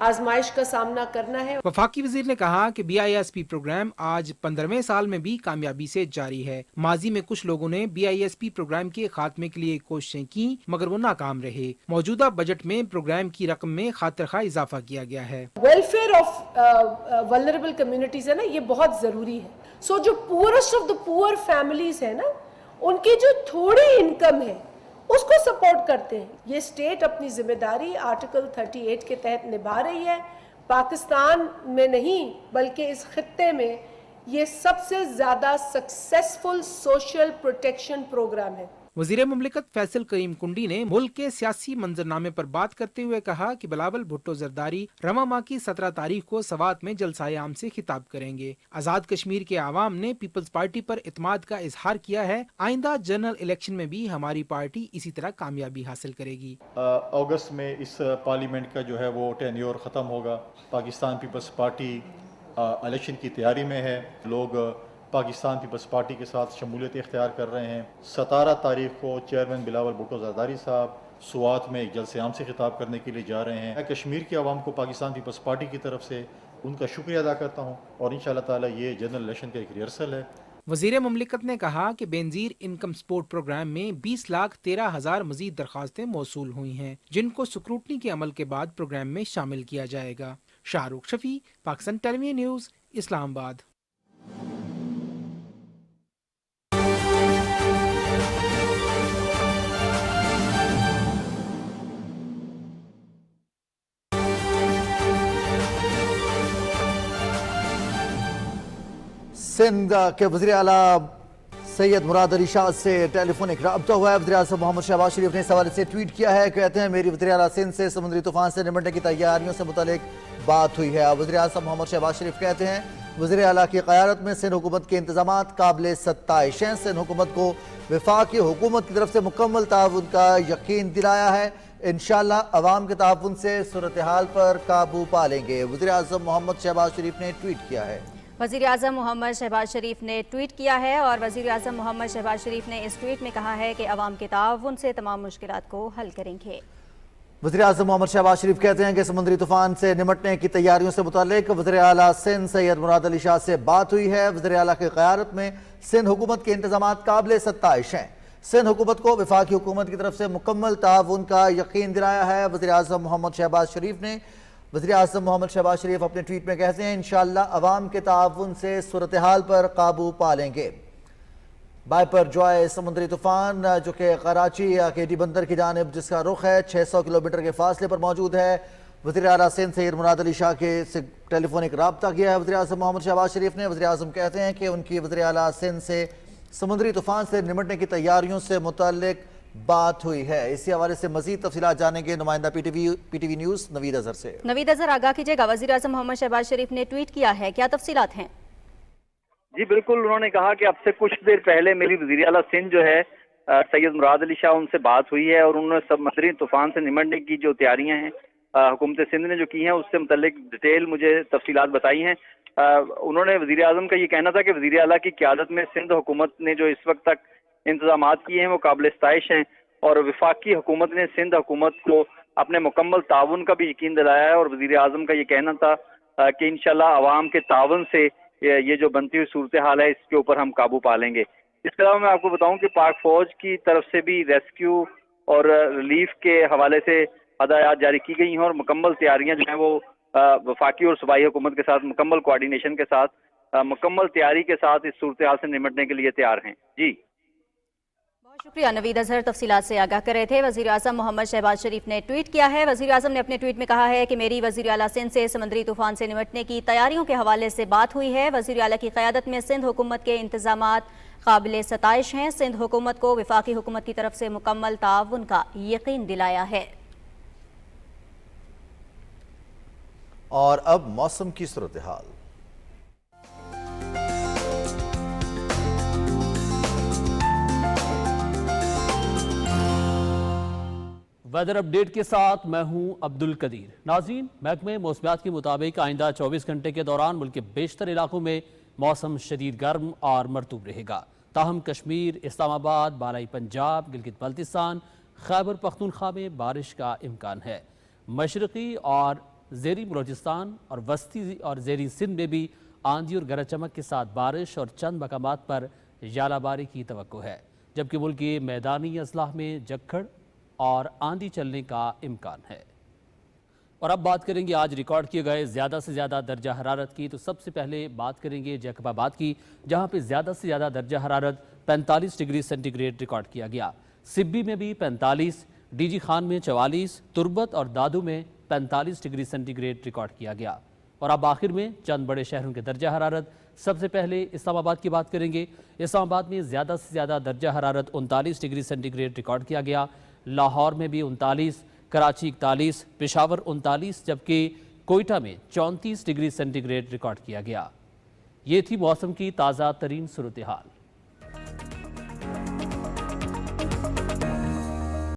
आजमाइश का सामना करना है। वफाकी वजीर ने कहा कि BISP प्रोग्राम आज 15वें साल में भी कामयाबी से जारी है। माजी में कुछ लोगों ने BISP प्रोग्राम के खात्मे के लिए कोशिशें की, मगर वो नाकाम रहे। मौजूदा बजट में प्रोग्राम की रकम में खातिरखा इजाफा किया गया है। वेलफेयर ऑफ वल्नरेबल कम्युनिटीज है ना, ये बहुत जरूरी है। सो जो poorest of the poor families है ना, उनकी जो थोड़ी इनकम है उसको सपोर्ट करते हैं। ये स्टेट अपनी जिम्मेदारी आर्टिकल 38 के तहत निभा रही है। पाकिस्तान में नहीं बल्कि इस खित्ते में ये सबसे ज्यादा सक्सेसफुल सोशल प्रोटेक्शन प्रोग्राम है। वज़ीर मुमलिकत फैसल करीम कुंडी ने मुल्क के सियासी मंजरनामे पर बात करते हुए कहा कि बिलावल भुट्टो जरदारी रवा माह की 17 तारीख को सवात में जलसाए आम से खिताब करेंगे। आज़ाद कश्मीर के आवाम ने पीपल्स पार्टी पर इत्माद का इजहार किया है। आइंदा जनरल इलेक्शन में भी हमारी पार्टी इसी तरह कामयाबी हासिल करेगी। अगस्त में इस पार्लियामेंट का जो है वो टेन्योर ख़त्म होगा। पाकिस्तान पीपल्स पार्टी इलेक्शन की तैयारी में है। लोग पाकिस्तान पीपल्स पार्टी के साथ शमूलियत इख्तियार कर रहे हैं। 17 तारीख को चेयरमैन बिलावल भुट्टो जरदारी साहब स्वात में एक जलसे आम से खिताब करने के लिए जा रहे हैं। मैं कश्मीर के आवाम को पाकिस्तान पीपल्स पार्टी की तरफ से उनका शुक्रिया अदा करता हूँ और इंशाअल्लाह ताला ये जनरल इलेक्शन का एक रिहर्सल है। वज़ीर मुमलिकत ने कहा कि बेनज़ीर इनकम सपोर्ट प्रोग्राम में 20,13,000 मजीद दरखास्तें मौसूल हुई हैं, जिनको स्क्रूटनी के अमल के बाद प्रोग्राम में शामिल किया जाएगा। Shahrukh Shafi, Pakistan television news, Islamabad. सिंध के वज़ीर आला सैयद मुराद अली शाह से टेलीफोनिक रब्ता हुआ है। वज़ीर आज़म मोहम्मद शहबाज शरीफ ने इस हवाले से ट्वीट किया है। कहते हैं मेरी वज़ीर आला सिंध से समुद्री तूफान से निपटने की तैयारियों से मुतालिक बात हुई है। वज़ीर आज़म मोहम्मद शहबाज शरीफ कहते हैं वज़ीर आला की क़यादत में सिंध हुकूमत के इंतज़ामात काबिल सत्ताइश हैं। सिंध हुकूमत को वफाकी हुकूमत की तरफ से मुकम्मल ताउन का यकीन दिलाया है। इंशाअल्लाह अवाम के ताउन से सूरत हाल पर काबू पा लेंगे। वज़ीर आज़म मोहम्मद शहबाज शरीफ ने ट्वीट किया है। वज़ीर आज़म मोहम्मद शहबाज शरीफ ने ट्वीट किया है और वज़ीर आज़म मोहम्मद शहबाज शरीफ ने इस ट्वीट में कहा है कि अवाम के ताउन से तमाम मुश्किलात को हल करेंगे। वज़ीर आज़म मोहम्मद शहबाज शरीफ कहते हैं कि समुद्री तूफान से निपटने की तैयारियों से मुतालिक वज़ीर आला सिंध सैयद मुराद अली शाह से बात हुई है। वज़ीर आला की क़यादत में सिंध हुकूमत के इंतज़ामात काबिल सत्ताइश हैं। सिंध हुकूमत को वफाकी हुकूमत की तरफ से मुकम्मल ताउन का यकीन दिलाया है। वज़ीर आज़म मोहम्मद शहबाज शरीफ ने वज़ीर आज़म मोहम्मद शहबाज शरीफ अपने ट्वीट में कहते हैं इंशाअल्लाह अवाम के ताउन से सूरत हाल पर काबू पा लेंगे। बाइपर जॉय समुद्री तूफान जो कि कराची या केटी बंदर की जानिब जिसका रुख है 600 किलोमीटर के फासले पर मौजूद है। वज़ीर आला सिंध सैयद मुराद अली शाह के से टेलीफोनिक रब्ता किया है वज़ीर आज़म मोहम्मद शहबाज शरीफ ने। वज़ीर आज़म कहते हैं कि उनकी वज़ीर आला सिंध से समुद्री तूफान से निपटने की तैयारियों से मुताल्लिक बात हुई है। इसी हवाले से मजीद तफसीलात जानेंगे नुमाइंदा पीटीवी न्यूज़ नवीद अजहर से। नवीद अजहर आगाह कीजिएगा, वज़ीर आज़म मोहम्मद शहबाज शरीफ ने ट्वीट किया है, क्या तफसीलात हैं? जी बिल्कुल, उन्होंने कहा कि अब से कुछ देर पहले मेरी वज़ीर आला सिंध जो है सैयद मुराद अली शाह उनसे बात हुई है और उन्होंने समुद्री तूफान से निपटने की जो तैयारियां हैं हुकूमत सिंध ने जो की हैं उससे मुतल्लिक डिटेल मुझे तफसीलात बताई हैं। उन्होंने वज़ीर आज़म का ये कहना था कि वज़ीर आला की क़यादत में सिंध हुकूमत ने जो इस वक्त तक इंतजामात किए हैं वो काबिल सताइश हैं और वफाकी हुकूमत ने सिंध हुकूमत को अपने मुकम्मल ताउन का भी यकीन दिलाया है। और वज़ीर आज़म का ये कहना था कि इंशाअल्लाह अवाम के ताउन से ये जो बनती हुई सूरत हाल है इसके ऊपर हम काबू पा लेंगे। इसके अलावा मैं आपको बताऊं कि पाक फौज की तरफ से भी रेस्क्यू और रिलीफ के हवाले से हदायत जारी की गई हैं और मुकम्मल तैयारियां जो हैं वो वफाकी और सूबाई हुकूमत के साथ मुकम्मल कोऑर्डिनेशन के साथ मुकम्मल तैयारी के साथ इस सूरत हाल से निपटने के लिए तैयार हैं। जी बहुत शुक्रिया नवीद अजहर, तफसीलात से आगाह कर रहे थे। वज़ीर आज़म मोहम्मद शहबाज शरीफ ने ट्वीट किया है। वज़ीर आज़म ने अपने ट्वीट में कहा है कि मेरी वज़ीर आला सिंध से समुद्री तूफान से निपटने की तैयारियों के हवाले से बात हुई है। वज़ीर आला की क़यादत में सिंध हुकूमत के इंतज़ामात काबिल सताइश हैं। सिंध हुकूमत को वफाकी हुकूमत की तरफ से मुकम्मल ताउन का यकीन दिलाया है। और अब मौसम की सूरत हाल। वेदर अपडेट के साथ मैं हूं अब्दुल कदीर। नाज़रीन, महकमे मौसमियात के मुताबिक आइंदा 24 घंटे के दौरान मुल्क के बेशतर इलाकों में मौसम शदीद गर्म और मरतूब रहेगा। ताहम कश्मीर, इस्लामाबाद, बालाई पंजाब, गिलगित बल्तिस्तान, खैबर पख्तूनख्वा में बारिश का इम्कान है। मशरक़ी और ज़ेरी बलोचिस्तान और वस्ती और ज़ेरी सिंध में भी आंधी और गरज चमक के साथ बारिश और चंद मकामात पर यालाबारी की तवक्को है, जबकि मुल्क के मैदानी अजला में झक्खड़ और आंधी चलने का इम्कान है। और अब बात करेंगे आज रिकॉर्ड किए गए ज़्यादा से ज़्यादा दर्जा हरारत की। तो सबसे पहले बात करेंगे जैकबाबाद की, जहां पे ज़्यादा से ज़्यादा दर्जा हरारत 45 डिग्री सेंटीग्रेड रिकॉर्ड किया गया। सिब्बी में भी 45, डीजी खान में 44, तुर्बत और दादू में 45 डिग्री सेंटीग्रेड रिकॉर्ड किया गया। اور اب آخر میں چند بڑے شہروں کے درجہ حرارت۔ سب سے پہلے اسلام آباد کی بات کریں گے۔ اسلام آباد میں زیادہ سے زیادہ درجہ حرارت 39 ڈگری سینٹی گریڈ ریکارڈ کیا گیا۔ لاہور میں بھی 39، کراچی 41، پشاور 39، جبکہ کوئٹہ میں 34 ڈگری سینٹی گریڈ ریکارڈ کیا گیا۔ یہ تھی موسم کی تازہ ترین صورتحال۔